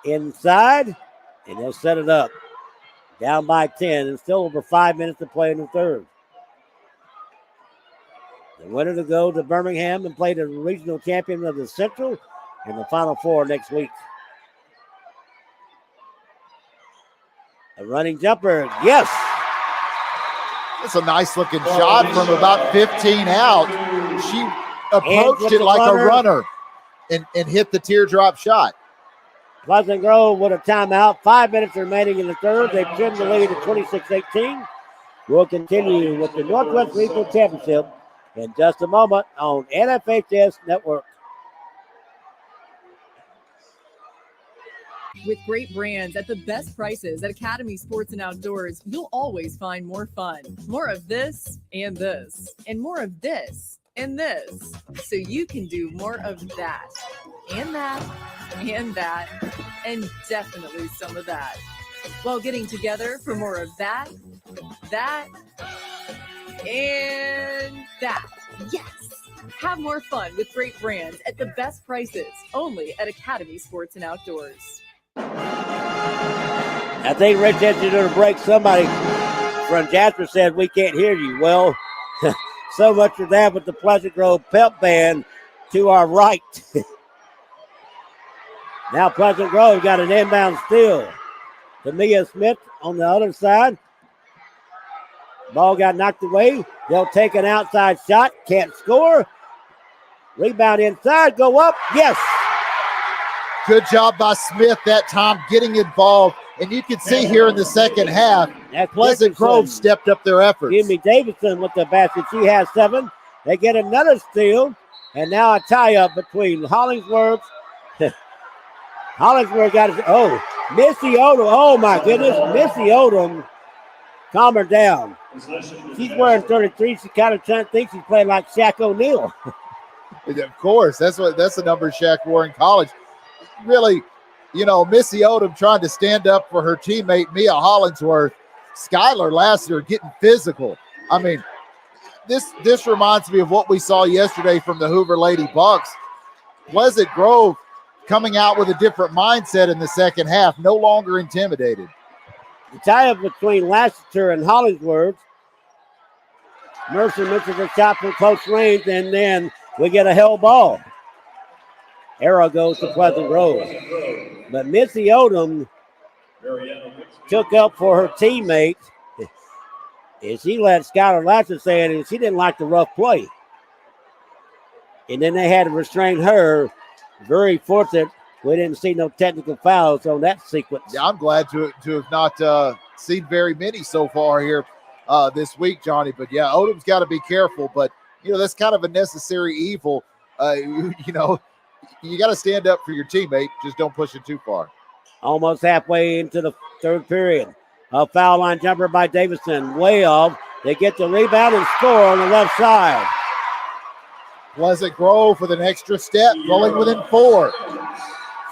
inside, and they'll set it up. Down by 10, and still over 5 minutes to play in the third. The winner to go to Birmingham and play the regional champion of the Central in the Final Four next week. A running jumper, yes. That's a nice looking shot from about 15 out. She approached it like a runner and hit the teardrop shot. Pleasant Grove with a timeout. 5 minutes remaining in the third. They've trimmed the lead to 26-18. We'll continue with the Northwest Regional Championship in just a moment on NFHS Network. With great brands at the best prices at Academy Sports and Outdoors, you'll always find more fun. More of this and this, and more of this and this. So you can do more of that, and that, and that, and definitely some of that. While getting together for more of that, and that. Yes! Have more fun with great brands at the best prices, only at Academy Sports and Outdoors. I think Rich entered to break. Somebody from Jasper said, we can't hear you. Well, so much for that with the Pleasant Grove pep band to our right. Now Pleasant Grove got an inbound steal. Tamia Smith on the other side. Ball got knocked away. They'll take an outside shot. Can't score. Rebound inside. Go up. Yes. Good job by Smith that time getting involved. And you can see here in the second half, Pleasant Grove stepped up their efforts. Jimmy Davidson with the basket. She has 7. They get another steal. And now a tie-up between Hollingsworth. Hollingsworth got it. Oh, Missy Odom. Oh, my goodness. Missy Odom. Calm her down. She's wearing 33. She kind of thinks she's playing like Shaq O'Neal. Of course. That's the number Shaq wore in college. Really, Missy Odom trying to stand up for her teammate, Mia Hollingsworth. Skylar Lassiter getting physical. I mean, this reminds me of what we saw yesterday from the Hoover Lady Bucks. Pleasant Grove coming out with a different mindset in the second half, no longer intimidated. The tie-up between Lassiter and Hollingsworth. Mercer misses a shot from close range, and then we get a held ball. Arrow goes to Pleasant Grove. But Missy Odom took up for her teammate, and she let Skylar Lassiter say it, and she didn't like the rough play. And then they had to restrain her. Very fortunate we didn't see no technical fouls on that sequence. Yeah, I'm glad to have not seen very many so far here this week, Johnny. But, yeah, Odom's got to be careful. But, that's kind of a necessary evil. You got to stand up for your teammate. Just don't push it too far. Almost halfway into the third period. A foul line jumper by Davidson. Way off. They get the rebound and score on the left side. Pleasant Grove with an extra step, rolling within 4.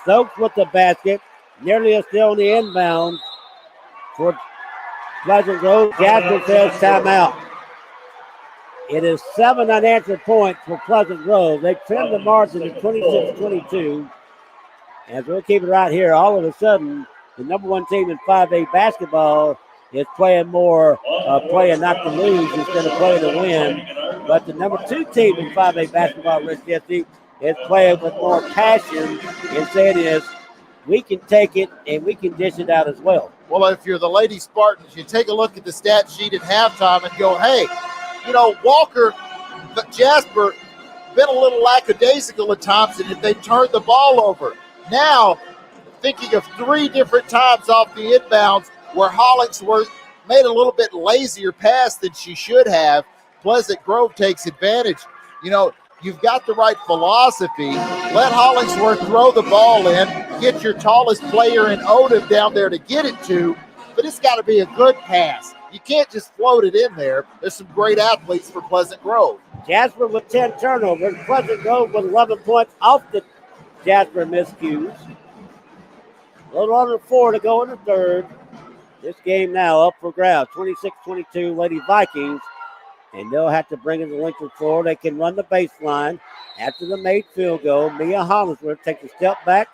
Stokes with the basket. Nearly still on the inbound for Pleasant Grove. Jasper says timeout. It is 7 unanswered points for Pleasant Grove. They trimmed the margin to 26-22. As we'll keep it right here, all of a sudden, the number 1 team in 5A basketball is playing more playing not to lose instead of playing to win. But the number 2 team in 5A basketball, Rich Jesse, is playing with more passion and saying is, we can take it and we can dish it out as well. Well, if you're the Lady Spartans, you take a look at the stat sheet at halftime and go, hey, you know, Walker, Jasper, been a little lackadaisical at times, and if they turned the ball over. Now, thinking of 3 different times off the inbounds where Hollingsworth made a little bit lazier pass than she should have. Pleasant Grove takes advantage. You know, you've got the right philosophy. Let Hollingsworth throw the ball in, get your tallest player in Odom down there to get it to, but it's got to be a good pass. You can't just float it in there. There's some great athletes for Pleasant Grove. Jasper with 10 turnovers. Pleasant Grove with 11 points off the Jasper miscues. A little under 4 to go in the third. This game now up for grabs. 26-22 Lady Vikings. And they'll have to bring in the length of floor. They can run the baseline. After the made field goal, Mia Hollingsworth takes a step back.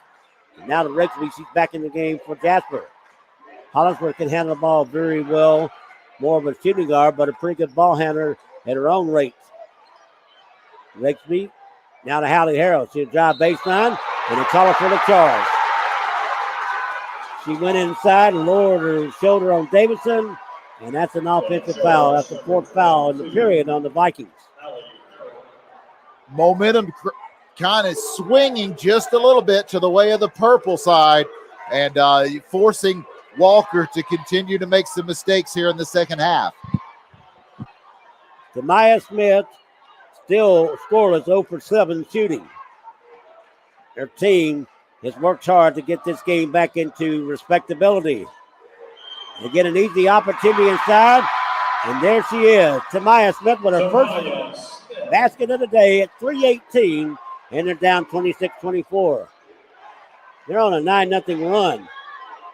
And now to Rigsby, she's back in the game for Jasper. Hollingsworth can handle the ball very well. More of a shooting guard, but a pretty good ball handler at her own rate. Rigsby, now to Hallie Harrell. She'll drive baseline, and they call her for the charge. She went inside and lowered her shoulder on Davidson, and that's an offensive foul. That's the 4th foul in the period on the Vikings. Momentum kind of swinging just a little bit to the way of the purple side, and forcing Walker to continue to make some mistakes here in the second half. Demaya Smith still scoreless, 0 for 7 shooting. Their team has worked hard to get this game back into respectability. They get an easy opportunity inside, and there she is. Demaya Smith with her first basket of the day at 3:18, and they're down 26-24. They're on a 9-0 run.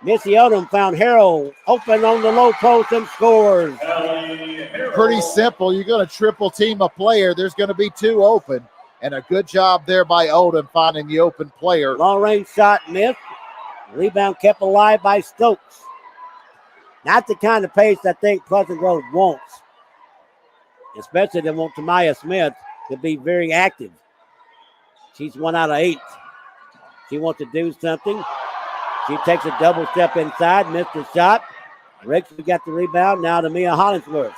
Missy Odom found Harrell open on the low post and scores. Pretty simple. You're going to triple team a player. There's going to be 2 open, and a good job there by Odom finding the open player. Long range shot missed. Rebound kept alive by Stokes. Not the kind of pace I think Pleasant Grove wants. Especially they want Demaya Smith to be very active. She's 1 out of 8. She wants to do something. She takes a double step inside, missed the shot. Ricks got the rebound. Now to Mia Hollingsworth.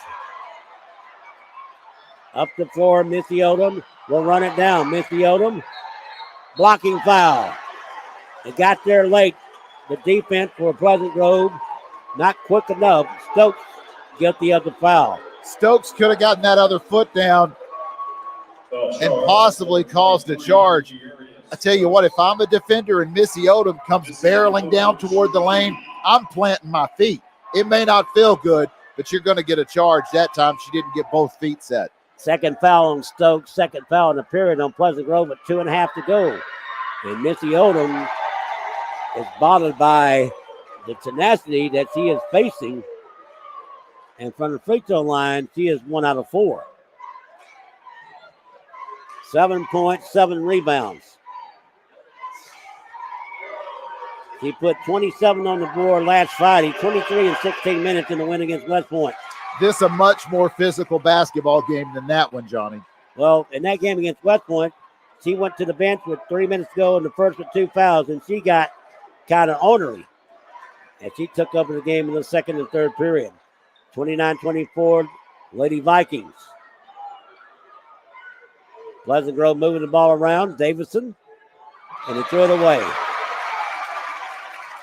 Up the floor, Missy Odom will run it down. Missy Odom, blocking foul. It got there late. The defense for Pleasant Grove, not quick enough. Stokes guilty of the foul. Stokes could have gotten that other foot down and possibly caused a charge. I tell you what, if I'm a defender and Missy Odom comes barreling down toward the lane, I'm planting my feet. It may not feel good, but you're going to get a charge. That time she didn't get both feet set. Second foul on Stokes, second foul in the period on Pleasant Grove with 2.5 to go. And Missy Odom is bothered by the tenacity that she is facing. And from the free throw line, she is 1 out of 4. 7 points, 7 rebounds. He put 27 on the board last Friday, 23 in 16 minutes in the win against West Point. This is a much more physical basketball game than that one, Johnny. Well, in that game against West Point, she went to the bench with 3 minutes to go in the first with 2 fouls, and she got kind of ornery. And she took over the game in the second and third period. 29-24, Lady Vikings. Pleasant Grove moving the ball around. Davidson, and he threw it away.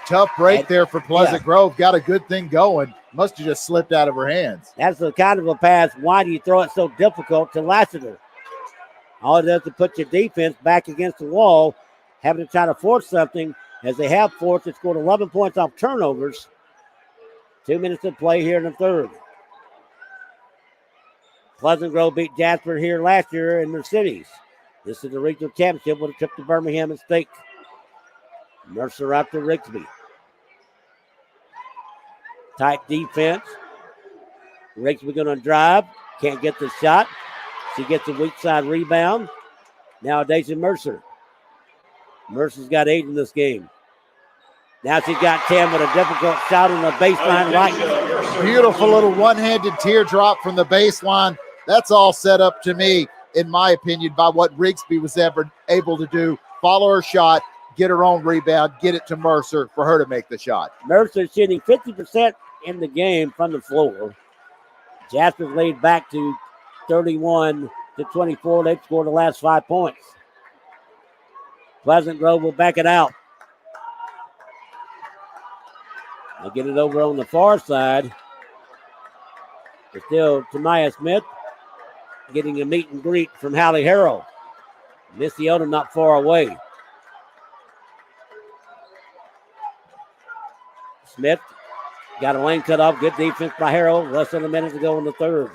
Tough break there for Pleasant Grove. Got a good thing going. Must have just slipped out of her hands. That's the kind of a pass. Why do you throw it so difficult to Lassiter? All it does is put your defense back against the wall, having to try to force something, as they have forced. They scored 11 points off turnovers. 2 minutes to play here in the third. Pleasant Grove beat Jasper here last year in their cities. This is the regional championship with a trip to Birmingham at stake. Mercer out to Rigsby. Tight defense. Rigsby going to drive. Can't get the shot. She gets a weak side rebound. Now Daisy Mercer. Mercer's got 8 in this game. Now she's got 10 with a difficult shot on the baseline right. Beautiful little one-handed teardrop from the baseline. That's all set up to me, in my opinion, by what Rigsby was ever able to do. Follow her shot, get her own rebound, get it to Mercer for her to make the shot. Mercer shooting 50% in the game from the floor. Jasper's laid back to 31-24. They've scored the last 5 points. Pleasant Grove will back it out. They'll get it over on the far side. It's still Tamaya Smith getting a meet and greet from Hallie Harrell. Missy Odom not far away. Smith got a lane cut off. Good defense by Harrell. Less than a minute to go in the third.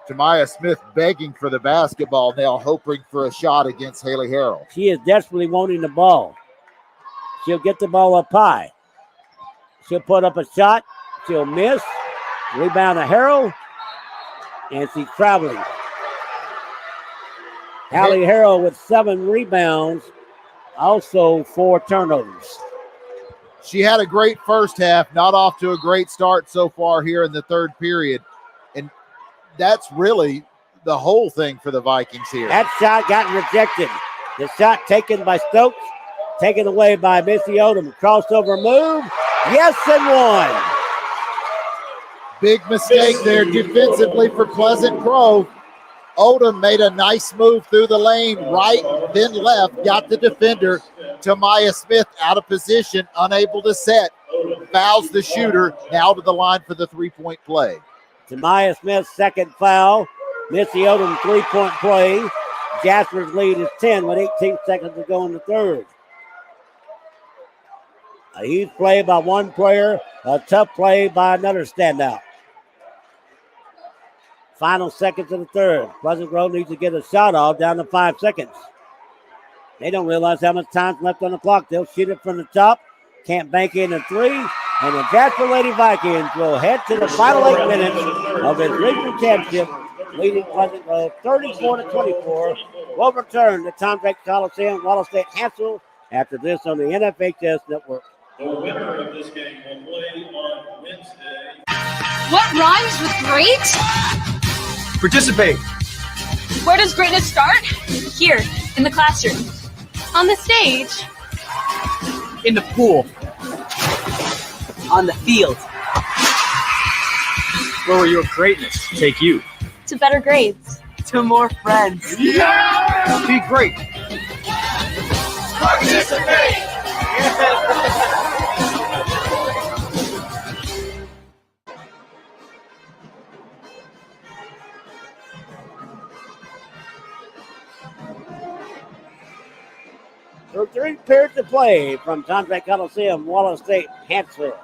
Tamaya Smith begging for the basketball now, hoping for a shot against Haley Harrell. She is desperately wanting the ball. She'll get the ball up high. She'll put up a shot. She'll miss. Rebound to Harrell. And she's traveling. Hallie Harrell with 7 rebounds. Also 4 turnovers. She had a great first half, not off to a great start so far here in the third period. And that's really the whole thing for the Vikings here. That shot got rejected. The shot taken by Stokes, taken away by Missy Odom. Crossover move. Yes, and one. Big mistake there defensively for Pleasant Grove. Odom made a nice move through the lane, right, then left, got the defender. Tamaya Smith out of position, unable to set. Fouls the shooter, now to the line for the three-point play. Tamaya Smith's second foul. Missy Odom 3-point play. Jasper's lead is 10 with 18 seconds to go in the third. A huge play by one player, a tough play by another standout. Final seconds of the third. Pleasant Grove needs to get a shot off down to 5 seconds. They don't realize how much time's left on the clock. They'll shoot it from the top. Can't bank in a 3. And the Jasper Lady Vikings will head to the final 8 minutes of the regional championship, leading Pleasant Grove 34-24. We'll return to Tom Drake Coliseum, Wallace State Hansel after this on the NFHS Network. The winner of this game will play on Wednesday. What rhymes with great? Participate. Where does greatness start? Here, in the classroom. On the stage. In the pool. On the field. Where will your greatness take you? To better grades. To more friends. Yeah! Be great. Participate. For 3 periods to play from Tom Drake Coliseum, Wallace State Hansville.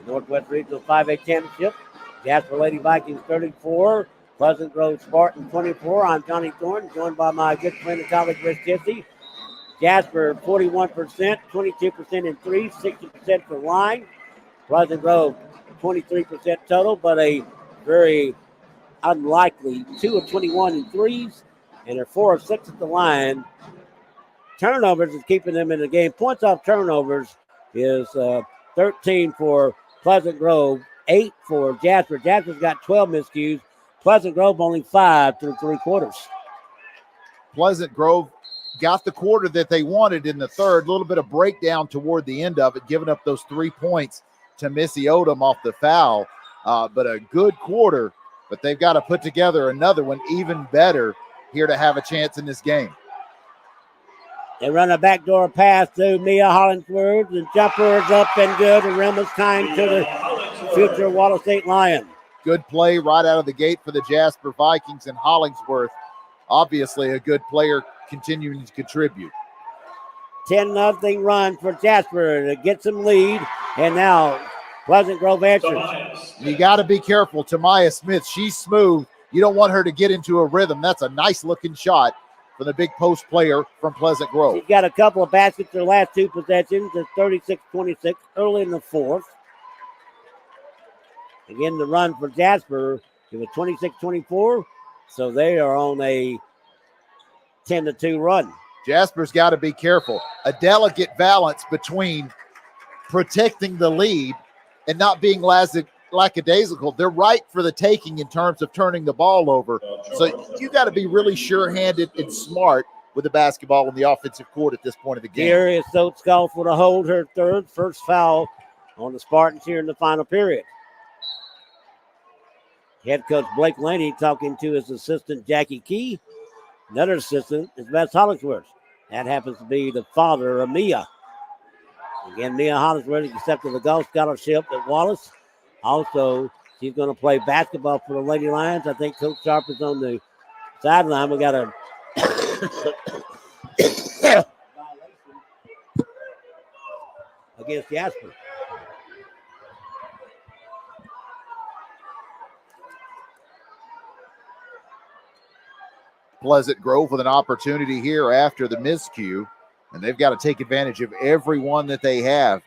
The Northwest Regional 5A Championship. Jasper Lady Vikings 34, Pleasant Grove Spartan 24. I'm Johnny Thorne, joined by my good friend and colleague Rich Jesse. Jasper 41%, 22% in threes, 60% for line. Pleasant Grove 23% total, but a very unlikely 2 of 21 in threes, and they're 4 of 6 at the line. Turnovers is keeping them in the game. Points off turnovers is 13 for Pleasant Grove, 8 for Jasper. Jasper's got 12 miscues. Pleasant Grove only 5 through 3 quarters. Pleasant Grove got the quarter that they wanted in the third. A little bit of breakdown toward the end of it, giving up those 3 points to Missy Odom off the foul. But a good quarter, but they've got to put together another one even better here to have a chance in this game. They run a backdoor pass to Mia Hollingsworth. The jumper is up and good. The rim is kind to the future Wallace State Lion. Good play right out of the gate for the Jasper Vikings, and Hollingsworth, obviously a good player, continuing to contribute. 10-0 run for Jasper to get some lead. And now Pleasant Grove answers. You got to be careful. Tamaya Smith, she's smooth. You don't want her to get into a rhythm. That's a nice looking shot for the big post player from Pleasant Grove. She's got a couple of baskets their last two possessions. It's 36-26 early in the fourth. Again, the run for Jasper, it was 26-24. So they are on a 10-2 run. Jasper's got to be careful. A delicate balance between protecting the lead and not being lackadaisical. They're right for the taking in terms of turning the ball over. So you got to be really sure-handed and smart with the basketball in the offensive court at this point of the game. Darius Oates called for the hold, her third, first foul on the Spartans here in the final period. Head coach Blake Laney talking to his assistant Jackie Key. Another assistant is Bess Hollingsworth. That happens to be the father of Mia. Again, Mia Hollingsworth accepted the golf scholarship at Wallace. Also, she's going to play basketball for the Lady Lions. I think Coach Sharp is on the sideline. We got a against Jasper. Pleasant Grove with an opportunity here after the miscue, and they've got to take advantage of every one that they have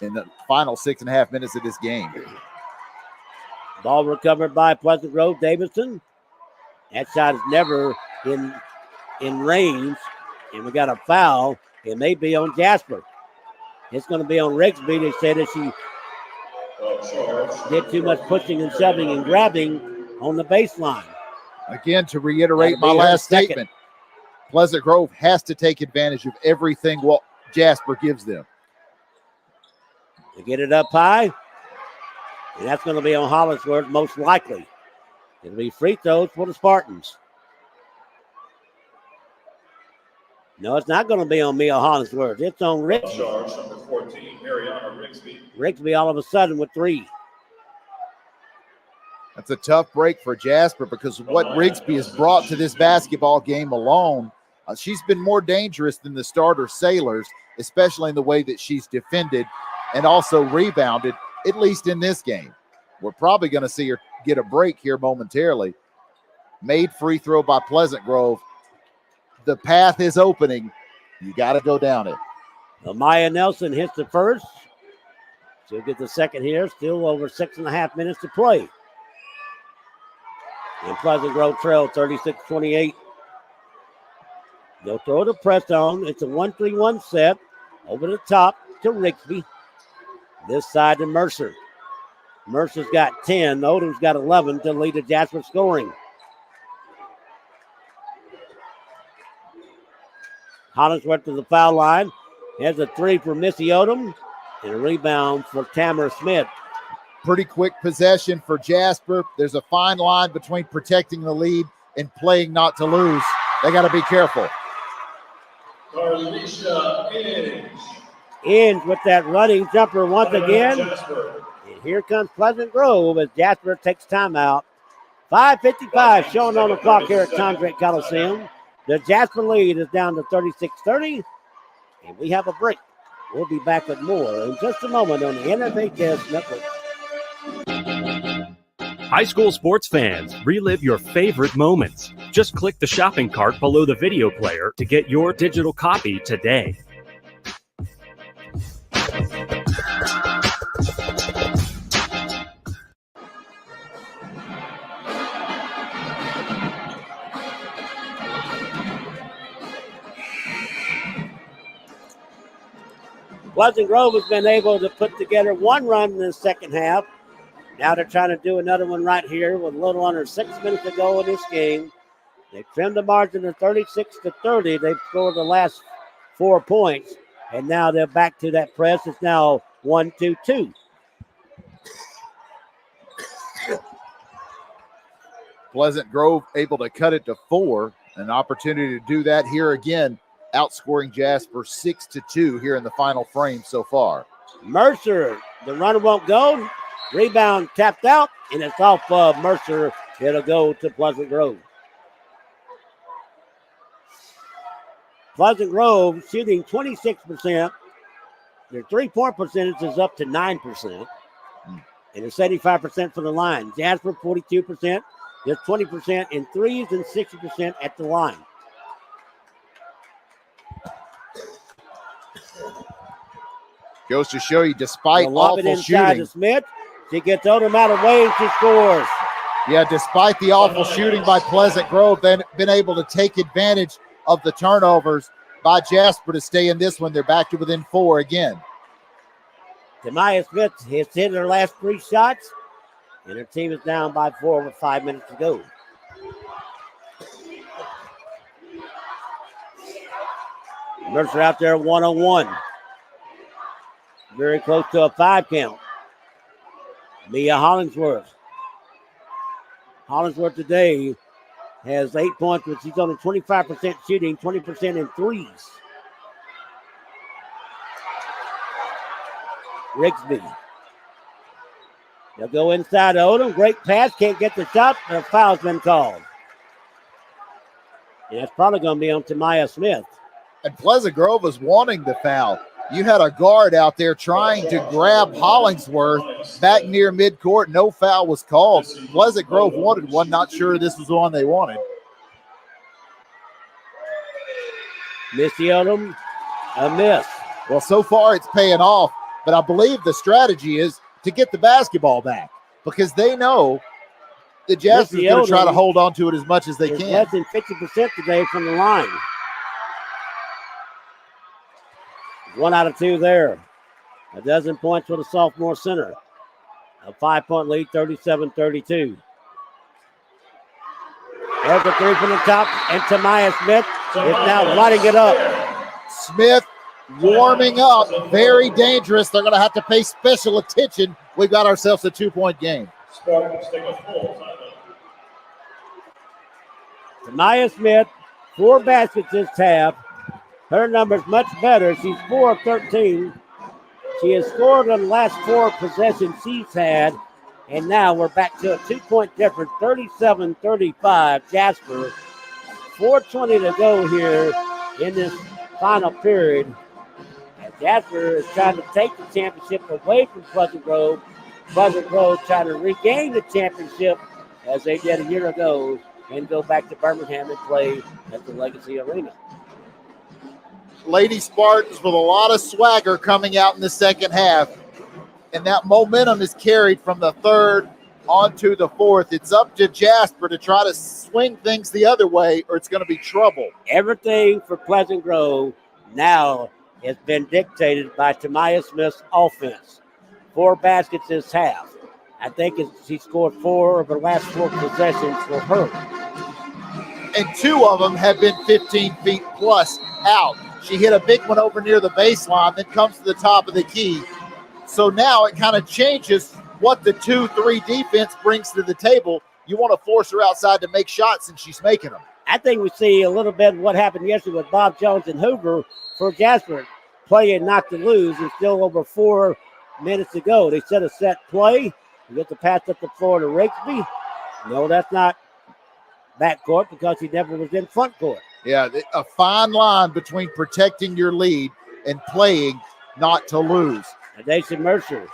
in the final 6.5 minutes of this game. Ball recovered by Pleasant Grove. Davidson. That shot is never in range, and we got a foul. It may be on Jasper. It's going to be on Rigsby. They said that she did too much pushing and shoving and grabbing on the baseline. Again, to reiterate my last statement, Pleasant Grove has to take advantage of everything what Jasper gives them. They get it up high, and that's going to be on Hollingsworth most likely. It'll be free throws for the Spartans. No, it's not going to be on Mia Hollingsworth. It's on Rigsby. Charge number 14, Mariana Rigsby. Rigsby all of a sudden with three. That's a tough break for Jasper because what Rigsby has brought to this basketball game alone, she's been more dangerous than the starter Sailors, especially in the way that she's defended and also rebounded, at least in this game. We're probably going to see her get a break here momentarily. Made free throw by Pleasant Grove. The path is opening. You got to go down it. Amaya Nelson hits the first. She'll get the second here. Still over 6.5 minutes to play. And Pleasant Grove trail 36-28. They'll throw the press on. It's a 1-3-1 set. Over the top to Rigsby. This side to Mercer. Mercer's got 10. Odom's got 11 to lead to Jasper scoring. Hollingsworth to the foul line. Has a three for Missy Odom. And a rebound for Tamara Smith. Pretty quick possession for Jasper. There's a fine line between protecting the lead and playing not to lose. They got to be careful. Carlisha Inge. Inge with that running jumper once again. And here comes Pleasant Grove as Jasper takes timeout. 5:55 showing on the clock here at Tondrek Coliseum. The Jasper lead is down to 36-30. And we have a break. We'll be back with more in just a moment on the NFHS Network. High school sports fans, relive your favorite moments. Just click the shopping cart below the video player to get your digital copy today. Pleasant Grove has been able to put together one run in the second half. Now they're trying to do another one right here with a little under 6 minutes to go in this game. They trimmed the margin to 36-30. They've scored the last 4 points, and now they're back to that press. It's now 1-2-2. Pleasant Grove able to cut it to 4. An opportunity to do that here again, outscoring Jasper 6-2 here in the final frame so far. Mercer, the runner won't go. Rebound tapped out, and it's off of Mercer. It'll go to Pleasant Grove. Pleasant Grove shooting 26%. Their three-point percentage is up to 9%. And it's 75% from the line. Jasper, 42%. Just 20% in threes and 60% at the line. Goes to show you, despite They'll lob it awful inside shooting. to Smith. She gets Odom out of way and she scores. Yeah, despite the awful shooting by Pleasant Grove, they've been able to take advantage of the turnovers by Jasper to stay in this one. They're back to within 4 again. Tamaya Smith has hit her last 3 shots, and her team is down by 4 with 5 minutes to go. Mercer out there 1-on-1. Very close to a 5 count. Mia Hollingsworth. Hollingsworth today has 8 points, but she's on a 25% shooting, 20% in threes. Rigsby. They'll go inside Odom. Great pass. Can't get the shot. A foul's been called. And it's probably going to be on Tamaya Smith. And Pleasant Grove was wanting the foul. You had a guard out there trying to grab Hollingsworth back near midcourt. No foul was called. Pleasant Grove wanted one. Not sure this was the one they wanted. Missy Odom, a miss. Well, so far it's paying off, but I believe the strategy is to get the basketball back because they know that Jasper's going to try to hold on to it as much as they can. Less than 50% today from the line. 1 out of 2 there. A dozen points for the sophomore center. A 5-point lead, 37-32. There's the 3 from the top, and Tamaya Smith is now lighting it up. Smith warming up, very dangerous. They're going to have to pay special attention. We've got ourselves a 2-point game. Tamaya Smith, 4 baskets this half. Her number's much better. She's 4 of 13. She has scored on the last 4 possessions she's had. And now we're back to a 2-point difference, 37-35. Jasper, 4:20 to go here in this final period. And Jasper is trying to take the championship away from Pleasant Grove. Pleasant Grove trying to regain the championship as they did a year ago and go back to Birmingham and play at the Legacy Arena. Lady Spartans with a lot of swagger coming out in the second half. And that momentum is carried from the third onto the fourth. It's up to Jasper to try to swing things the other way or it's going to be trouble. Everything for Pleasant Grove now has been dictated by Tamaya Smith's offense. 4 baskets this half. I think she scored 4 of her last 4 possessions for her. And 2 of them have been 15 feet plus out. She hit a big one over near the baseline, then comes to the top of the key. So now it kind of changes what the 2-3 defense brings to the table. You want to force her outside to make shots, and she's making them. I think we see a little bit of what happened yesterday with Bob Jones and Hoover for Jasper. Playing not to lose, and still over 4 minutes to go. They set a set play. You get the pass up the floor to Rigsby. No, that's not backcourt because he never was in front court. Yeah, a fine line between protecting your lead and playing not to lose. Adacia Mercer.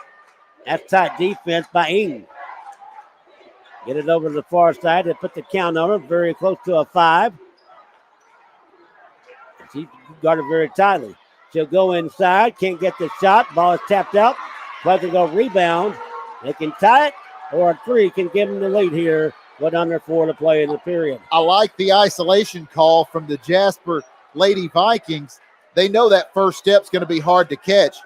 That's tight defense by Ing. Get it over to the far side. They put the count on it. Very close to a 5. She guarded very tightly. She'll go inside. Can't get the shot. Ball is tapped out. Pleasant Grove rebound. They can tie it, or a 3 can give them the lead here. But under 4 to play in the period. I like the isolation call from the Jasper Lady Vikings. They know that first step's going to be hard to catch,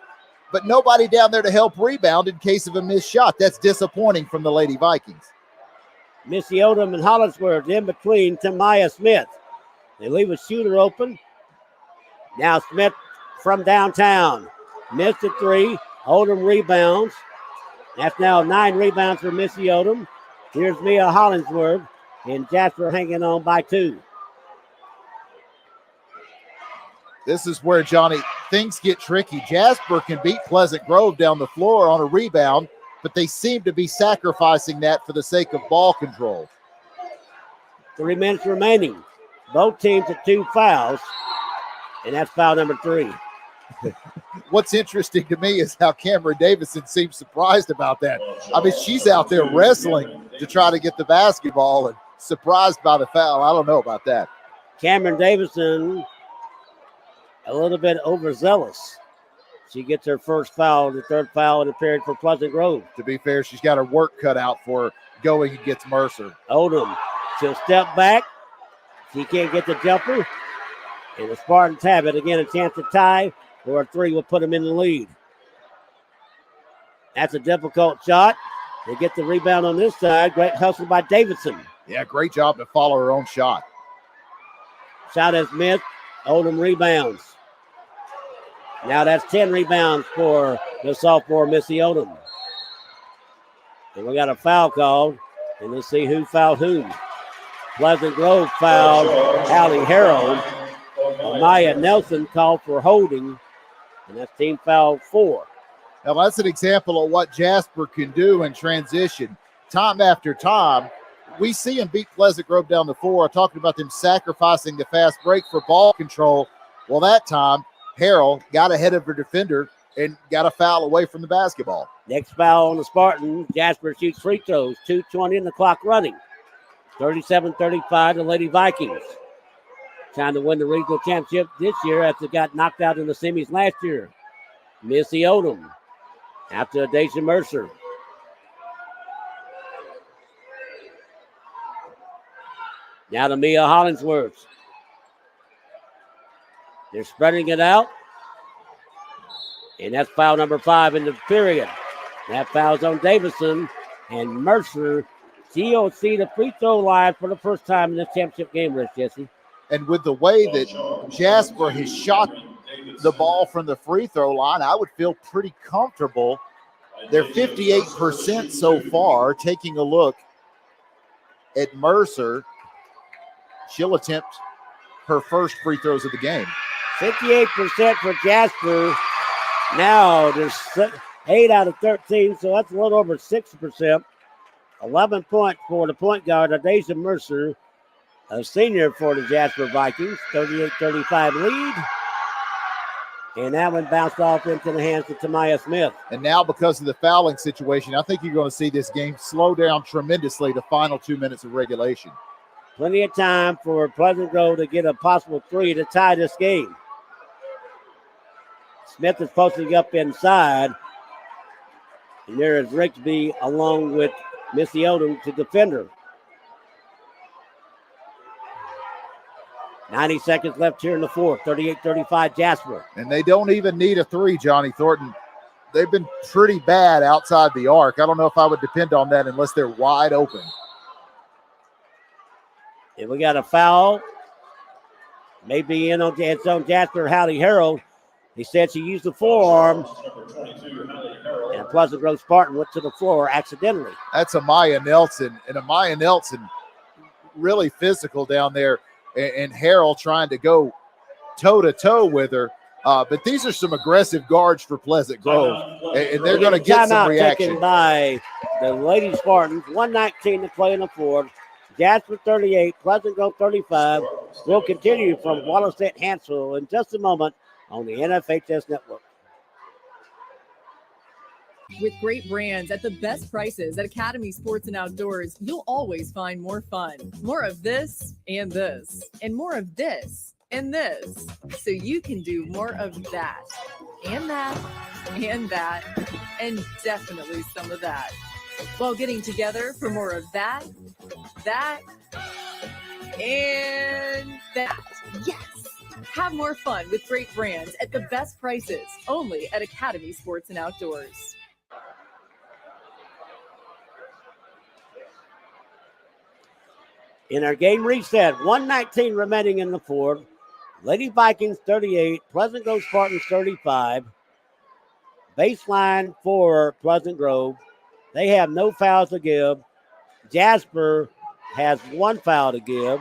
but nobody down there to help rebound in case of a missed shot. That's disappointing from the Lady Vikings. Missy Odom and Hollingsworth in between Tamaya Smith. They leave a shooter open. Now Smith from downtown. Missed a 3. Odom rebounds. That's now 9 rebounds for Missy Odom. Here's Mia Hollingsworth, and Jasper hanging on by 2. This is where, Johnny, things get tricky. Jasper can beat Pleasant Grove down the floor on a rebound, but they seem to be sacrificing that for the sake of ball control. 3 minutes remaining. Both teams at 2 fouls, and that's foul number 3. What's interesting to me is how Cameron Davison seems surprised about that. I mean, she's out there wrestling to try to get the basketball and surprised by the foul. I don't know about that. Cameron Davison, a little bit overzealous. She gets her first foul, the third foul in the period for Pleasant Grove. To be fair, she's got her work cut out for her going against Mercer. Odom, she'll step back. She can't get the jumper. And the Spartans have it. Again, a chance to tie, or a three will put them in the lead. That's a difficult shot. They get the rebound on this side. Great hustle by Davidson. Yeah, great job to follow her own shot. Shot is missed. Odom rebounds. Now that's 10 rebounds for the sophomore Missy Odom. And we got a foul called. And let's see who fouled whom. Pleasant Grove fouled Hallie Harold. Maya Nelson called for holding. And that's team foul 4. Now that's an example of what Jasper can do in transition. Time after time, we see him beat Pleasant Grove down the floor. Talking about them sacrificing the fast break for ball control. Well, that time, Harold got ahead of her defender and got a foul away from the basketball. Next foul on the Spartans. Jasper shoots free throws. 2:20 in the clock running. 37-35 the Lady Vikings. Trying to win the regional championship this year after got knocked out in the semis last year. Missy Odom after Deja Mercer. Now to Mia Hollingsworth. They're spreading it out. And that's foul number 5 in the period. That foul's on Davison. And Mercer, she'll see the free throw line for the first time in this championship game, Rich Jesse. And with the way that Jasper has shot the ball from the free throw line, I would feel pretty comfortable. They're 58% so far. Taking a look at Mercer, she'll attempt her first free throws of the game. 58% for Jasper. Now there's 8 out of 13, so that's a little over 6%. 11 points for the point guard, Deja Mercer, a senior for the Jasper Vikings. 38-35 lead. And that one bounced off into the hands of Tamaya Smith. And now because of the fouling situation, I think you're going to see this game slow down tremendously the final 2 minutes of regulation. Plenty of time for Pleasant Grove to get a possible 3 to tie this game. Smith is posting up inside. And there is Rigsby along with Missy Odom to defend her. 90 seconds left here in the fourth. 38-35 Jasper. And they don't even need a 3, Johnny Thornton. They've been pretty bad outside the arc. I don't know if I would depend on that unless they're wide open. And we got a foul. Maybe in on, it's on Jasper Hallie Harold. He said she used the forearm. And Pleasant Grove Spartan went to the floor accidentally. That's Amaya Nelson. And Amaya Nelson really physical down there. And Harold trying to go toe-to-toe with her. But these are some aggressive guards for Pleasant Grove. And they're going to get some reaction. Taken by the Lady Spartans. 1:19 to play in the fourth. Jasper 38, Pleasant Grove 35. We'll continue from Wallerstedt Hansel in just a moment on the NFHS Network. With great brands at the best prices at Academy Sports and Outdoors, you'll always find more fun. More of this and this, and more of this and this. So you can do more of that, and that, and that, and definitely some of that. While getting together for more of that, and that. Yes! Have more fun with great brands at the best prices, only at Academy Sports and Outdoors. In our game reset, 1:19 remaining in the fourth. Lady Vikings 38, Pleasant Grove Spartans 35. Baseline for Pleasant Grove. They have no fouls to give. Jasper has 1 foul to give.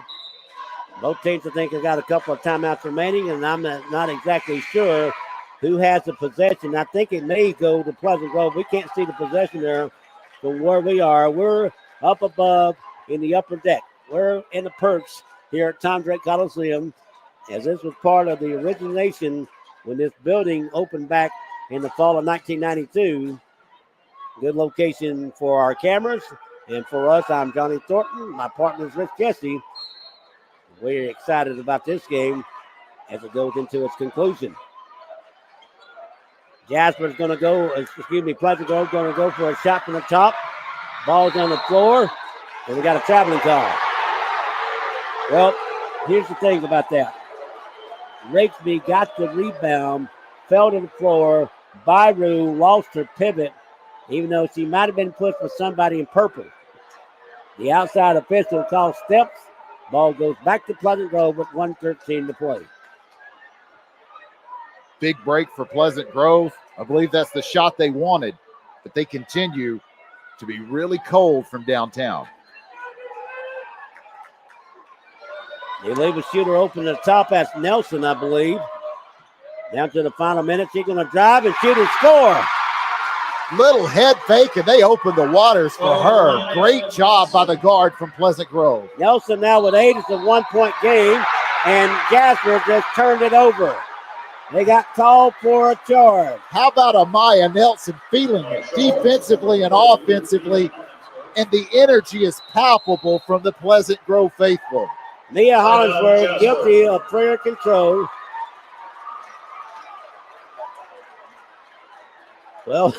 Both teams, I think, have got a couple of timeouts remaining, and I'm not exactly sure who has the possession. I think it may go to Pleasant Grove. We can't see the possession there from where we are. We're up above in the upper deck. We're in the perch here at Tom Drake Coliseum, as this was part of the origination when this building opened back in the fall of 1992. Good location for our cameras. And for us, I'm Johnny Thornton. My partner is Rich Jesse. We're excited about this game as it goes into its conclusion. Jasper's going to go, Pleasant Grove's going to go for a shot from the top. Ball's on the floor, and we got a traveling call. Well, here's the thing about that. Rigsby got the rebound, fell to the floor. Byru lost her pivot, even though she might have been pushed with somebody in purple. The outside official calls steps. Ball goes back to Pleasant Grove with 1:13 to play. Big break for Pleasant Grove. I believe that's the shot they wanted, but they continue to be really cold from downtown. They leave a shooter open at the top. That's Nelson, I believe. Down to the final minutes. He's going to drive and shoot and score. Little head fake, and they open the waters for her. Great job by the guard from Pleasant Grove. Nelson now with 8. It's a 1-point game, and Jasper just turned it over. They got called for a charge. How about Amaya Nelson feeling it defensively and offensively, and the energy is palpable from the Pleasant Grove faithful. Mia Hollingsworth guilty of player control. Well,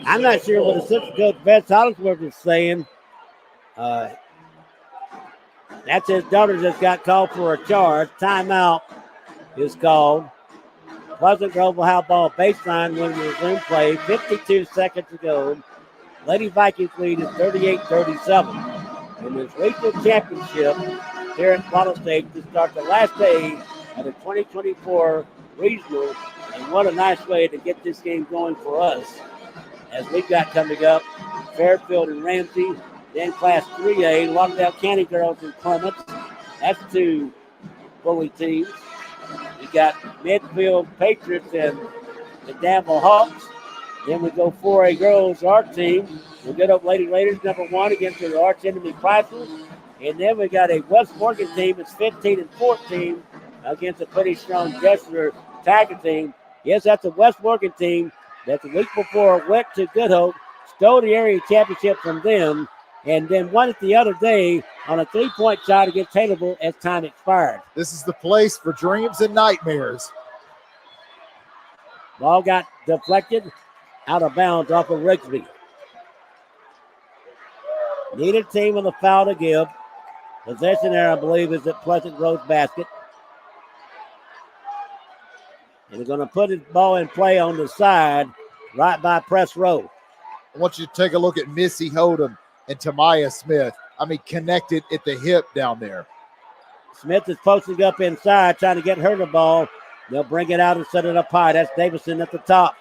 I'm not sure what assistant coach Beth Hollingsworth is saying. That's his daughter just got called for a charge. Timeout is called. Pleasant Grove will have ball baseline when we resume play. 52 seconds to go. Lady Vikings lead is 38-37. In this regional championship here at Bottle State to start the last day of the 2024 regional. And what a nice way to get this game going for us, as we've got coming up Fairfield and Ramsey, then Class 3A, Lauderdale County Girls and Clements. That's 2 bully teams. We got Midfield Patriots and the Danville Hawks. Then we go 4A Girls, our team. We'll get up Lady Raiders, number 1, against their arch enemy Chrysler. And then we got a West Morgan team that's 15-14 against a pretty strong Jasper Tiger team. Yes, that's a West Morgan team that the week before went to Good Hope, stole the area championship from them, and then won it the other day on a 3-point shot against Taylorville as time expired. This is the place for dreams and nightmares. Ball got deflected out of bounds off of Rigsby. Neither team with a foul to give. Possession there, I believe, is at Pleasant Grove's basket. And they're going to put his ball in play on the side right by press row. I want you to take a look at Missy Hodem and Tamaya Smith. I mean, connected at the hip down there. Smith is posting up inside, trying to get her the ball. They'll bring it out and set it up high. That's Davison at the top.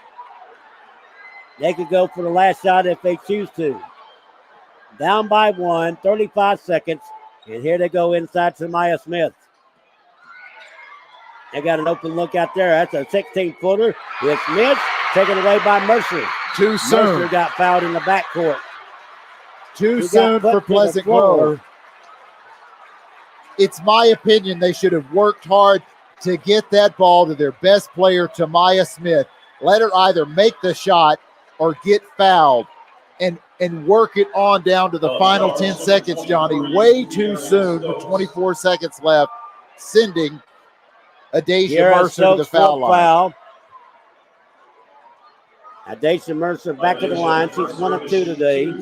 They could go for the last shot if they choose to. Down by 1, 35 seconds. And here they go inside Tamaya Smith. They got an open look out there. That's a 16-footer. It's missed. Taken away by Mercer. Too soon. Mercer got fouled in the backcourt. Too soon for Pleasant Grove. It's my opinion they should have worked hard to get that ball to their best player, Tamaya Smith. Let her either make the shot or get fouled and work it on down to the final 10 seconds, Johnny. Way too soon with 24 seconds left, sending Adacia Mercer to the foul line. Adacia Mercer back to the line. She's 1 of 2 today.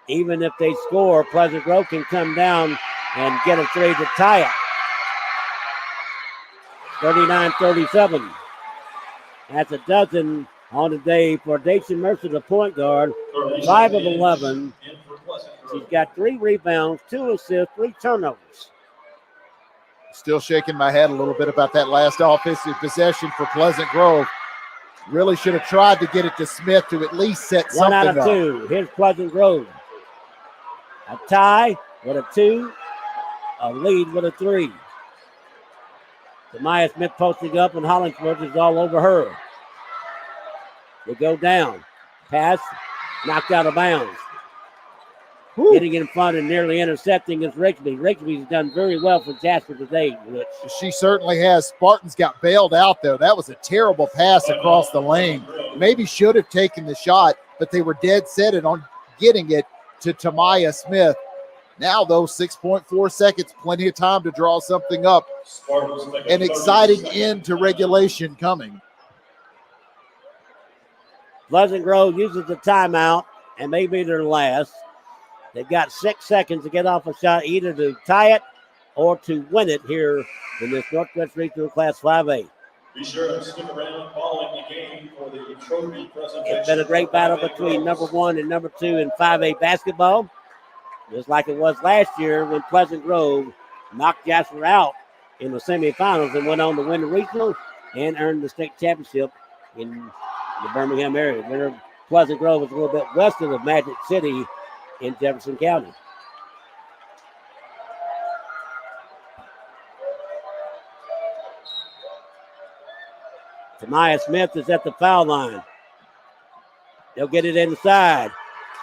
Even if they score, Pleasant Grove can come down and get a 3 to tie it. 39-37. That's a dozen on the day for Adacia Mercer, the point guard. 5 of 11. She's got 3 rebounds, 2 assists, 3 turnovers. Still shaking my head a little bit about that last offensive possession for Pleasant Grove. Really should have tried to get it to Smith to at least set something up. 1 out of 2. Here's Pleasant Grove. A tie with a 2. A lead with a 3. Tamaya Smith posting up, and Hollingsworth is all over her. They go down. Pass knocked out of bounds. getting in front and nearly intercepting is Rigsby. Rigsby's done very well for Jasper today, Rich. She certainly has. Spartans got bailed out, though. That was a terrible pass across the lane. Maybe should have taken the shot, but they were dead set on getting it to Tamaya Smith. Now, though, 6.4 seconds, plenty of time to draw something up. An exciting end to regulation coming. Pleasant Grove uses the timeout, and maybe their last. They've got 6 seconds to get off a shot, either to tie it or to win it here in this Northwest Regional Class 5A. Be sure to stick around following the game for the trophy presentation. It's been a great battle between number 1 and number 2 in 5A basketball, just like it was last year when Pleasant Grove knocked Jasper out in the semifinals and went on to win the regional and earn the state championship in the Birmingham area. Where Pleasant Grove is a little bit west of the Magic City in Jefferson County. Tamaya Smith is at the foul line. They'll get it inside.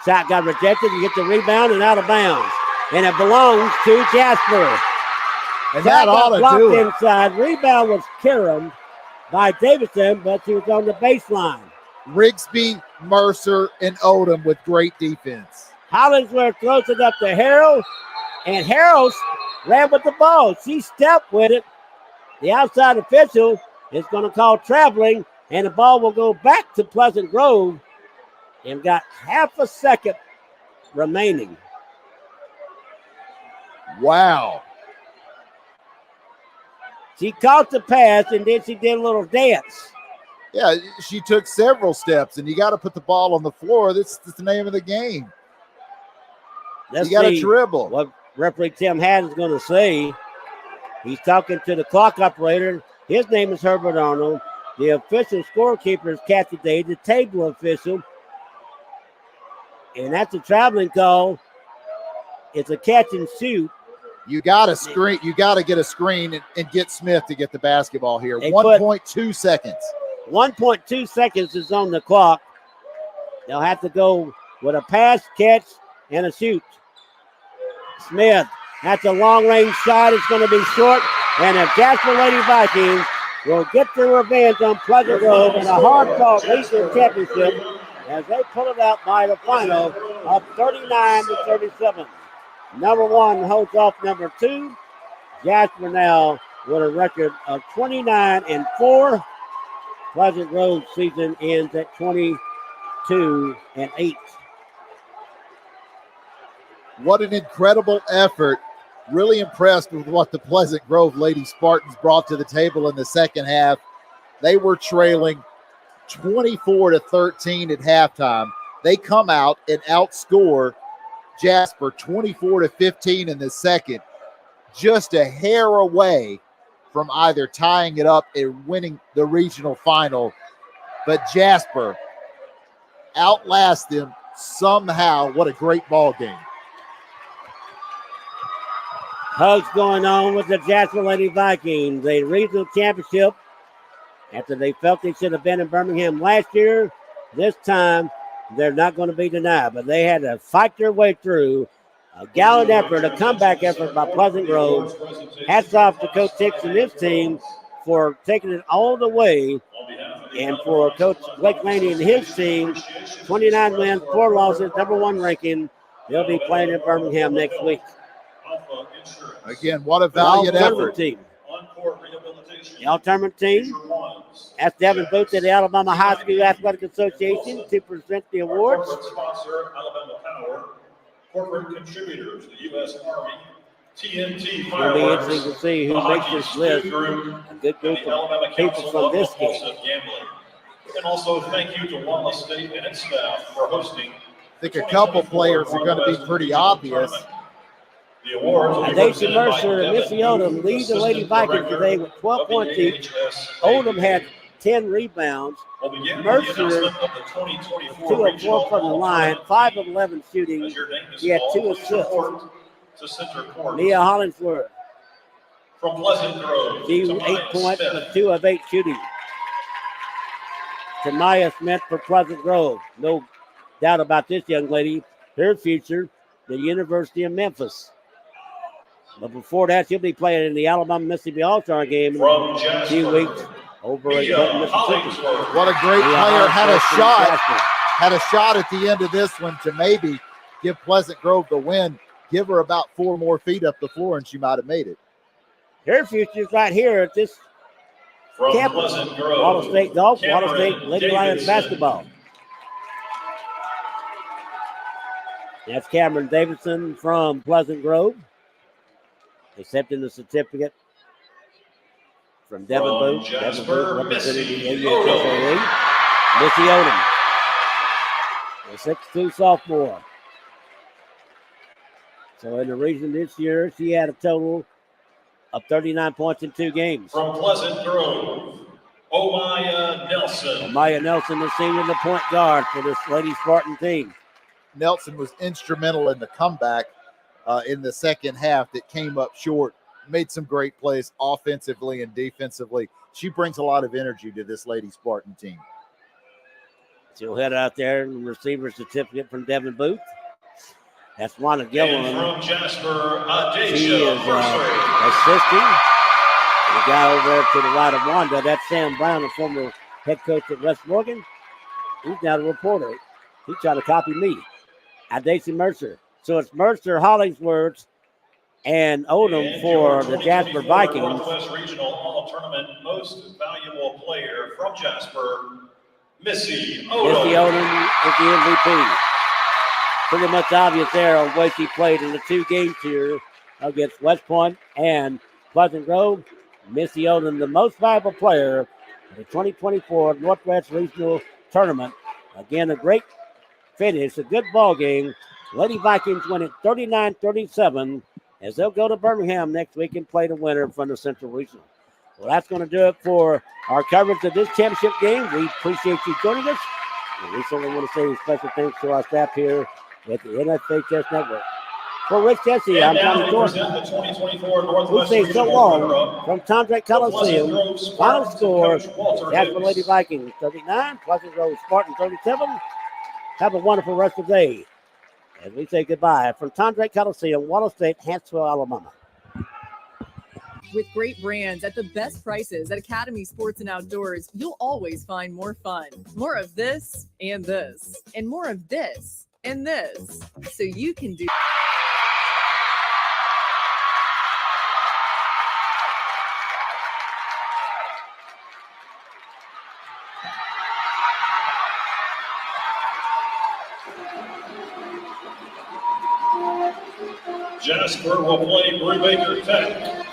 Shot got rejected. You get the rebound and out of bounds. And it belongs to Jasper. And that ought to do it. Inside. Rebound was carried by Davidson, but she was on the baseline. Rigsby, Mercer, and Odom with great defense. Hollingsworth throws it up to Harrell, and Harrell ran with the ball. She stepped with it. The outside official is going to call traveling, and the ball will go back to Pleasant Grove, and got half a second remaining. Wow. She caught the pass, and then she did a little dance. Yeah, she took several steps, and you got to put the ball on the floor. That's the name of the game. Let's you got to see dribble. What referee Tim Haddon's going to say. He's talking to the clock operator. His name is Herbert Arnold. The official scorekeeper is Kathy Day, the table official. And that's a traveling call. It's a catch and shoot. You got to screen. You got to get a screen and get Smith to get the basketball here. They 1.2 seconds. 1.2 seconds is on the clock. They'll have to go with a pass, catch, and a shoot. Smith, that's a long-range shot. It's going to be short. And the Jasper Lady Vikings will get their revenge on Pleasant Grove in a hard-fought regional championship as they pull it out by the final of 39-37. Number 1 holds off number 2. Jasper now with a record of 29-4. Pleasant Grove season ends at 22-8. What an incredible effort. Really impressed with what the Pleasant Grove Lady Spartans brought to the table in the second half. They were trailing 24-13 at halftime. They come out and outscore Jasper 24-15 in the second, just a hair away from either tying it up and winning the regional final. But Jasper outlasts them somehow. What a great ball game. Hugs going on with the Jasper Lady Vikings, a regional championship after they felt they should have been in Birmingham last year. This time, they're not going to be denied, but they had to fight their way through a gallant effort, a comeback effort by Pleasant Grove. Hats off to Coach Hicks and his team for taking it all the way, and for Coach Blake Laney and his team, 29 wins, 4 losses, number 1 ranking. They'll be playing in Birmingham next week. Again, what a valiant effort. Team. The alternate team. That's Devin Booth of the Alabama High School Athletic Association to present the awards. Corporate sponsor, Alabama Power. Corporate contributors, the U.S. Army. TNT It'll be interesting to see who makes this list. A good group of people from this game. And also thank you to Wallace State and its staff for hosting. I think a couple players are going to be pretty obvious. The awards. Daisy Mercer and Missy Odom lead the Lady Vikings today with 12 points each. Odom had 10 rebounds. Mercer, 2 of 4 from the line, 5 of 11 shooting. He had 2 assists. Mia Hollingsworth. From Pleasant Grove. She 8 points, but 2 of 8 shooting. Tamaya Smith for Pleasant Grove. No doubt about this young lady. Her future. the University of Memphis. But before that, she'll be playing in the Alabama-Mississippi All-Star game in From a Jasper, few weeks over at Clinton, Mississippi. What a great player. Had a shot at the end of this one to maybe give Pleasant Grove the win. Give her about 4 more feet up the floor, and she might have made it. Her future's right here at this From campus. Pleasant Grove, Water State golf, Water Cameron State Lady Lions Davidson. basketball. That's Cameron Davidson from Pleasant Grove, accepting the certificate from Devin From Booth. Jasper, Devin Booth representing the Missy AHSAA. Missy Odom, the 6'2" sophomore. So in the region this year, she had a total of 39 points in 2 games. From Pleasant Grove, Omaya Nelson. Maya Nelson, the senior, the point guard for this Lady Spartan team. Nelson was instrumental in the comeback in the second half that came up short, made some great plays offensively and defensively. She brings a lot of energy to this Lady Spartan team. She'll head out there and receive her certificate from Devin Booth. That's Wanda Gilliland. And from Jasper, She is Adesha assisting. The guy over there to the right of Wanda, that's Sam Brown, the former head coach at West Morgan. He's now the reporter. He's trying to copy me. Adesha Mercer. So it's Mercer, Hollingsworth, and Odom and for your the Jasper 2024 Vikings. Northwest Regional All-Tournament Most Valuable Player from Jasper, Missy Odom. Missy Odom is the MVP. Pretty much obvious there on the way she played in the 2 games here against West Point and Pleasant Grove. Missy Odom, the most valuable player of the 2024 Northwest Regional Tournament. Again, a great finish, a good ball game. Lady Vikings win it 39-37 as they'll go to Birmingham next week and play the winner from the Central Regional. Well, that's going to do it for our coverage of this championship game. We appreciate you joining us. And we certainly want to say special thanks to our staff here at the NFHS Network. For Rick Jesse, I'm Johnny Thornton. We say so long from Tondrek Coliseum. Final score, Jasper Lady Vikings 39, Pleasant Grove Spartan 37. Have a wonderful rest of the day. As we say goodbye from Tondrek Coliseum, Water State, Huntsville, Alabama. With great brands at the best prices at Academy Sports and Outdoors, you'll always find more fun. More of this and this, and more of this and this, so you can do. Jasper will play Brubaker Tech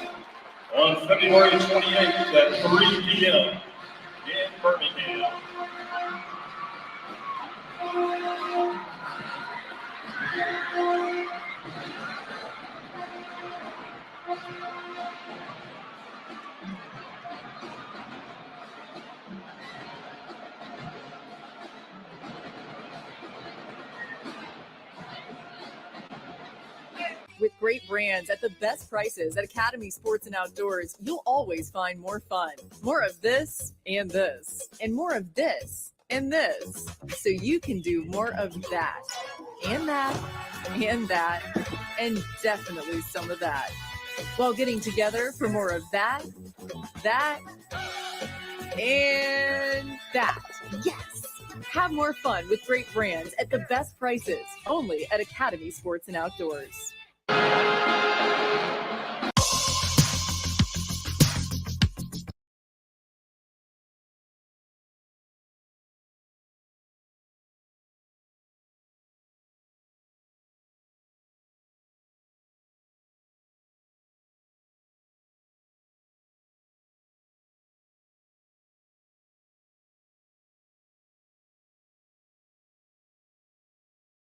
on February 28th at 3 p.m. in Birmingham. With great brands at the best prices at Academy Sports and Outdoors, you'll always find more fun. More of this and this, and more of this and this, so you can do more of that, and that, and that, and definitely some of that, while getting together for more of that, and that. Yes! Have more fun with great brands at the best prices, only at Academy Sports and Outdoors.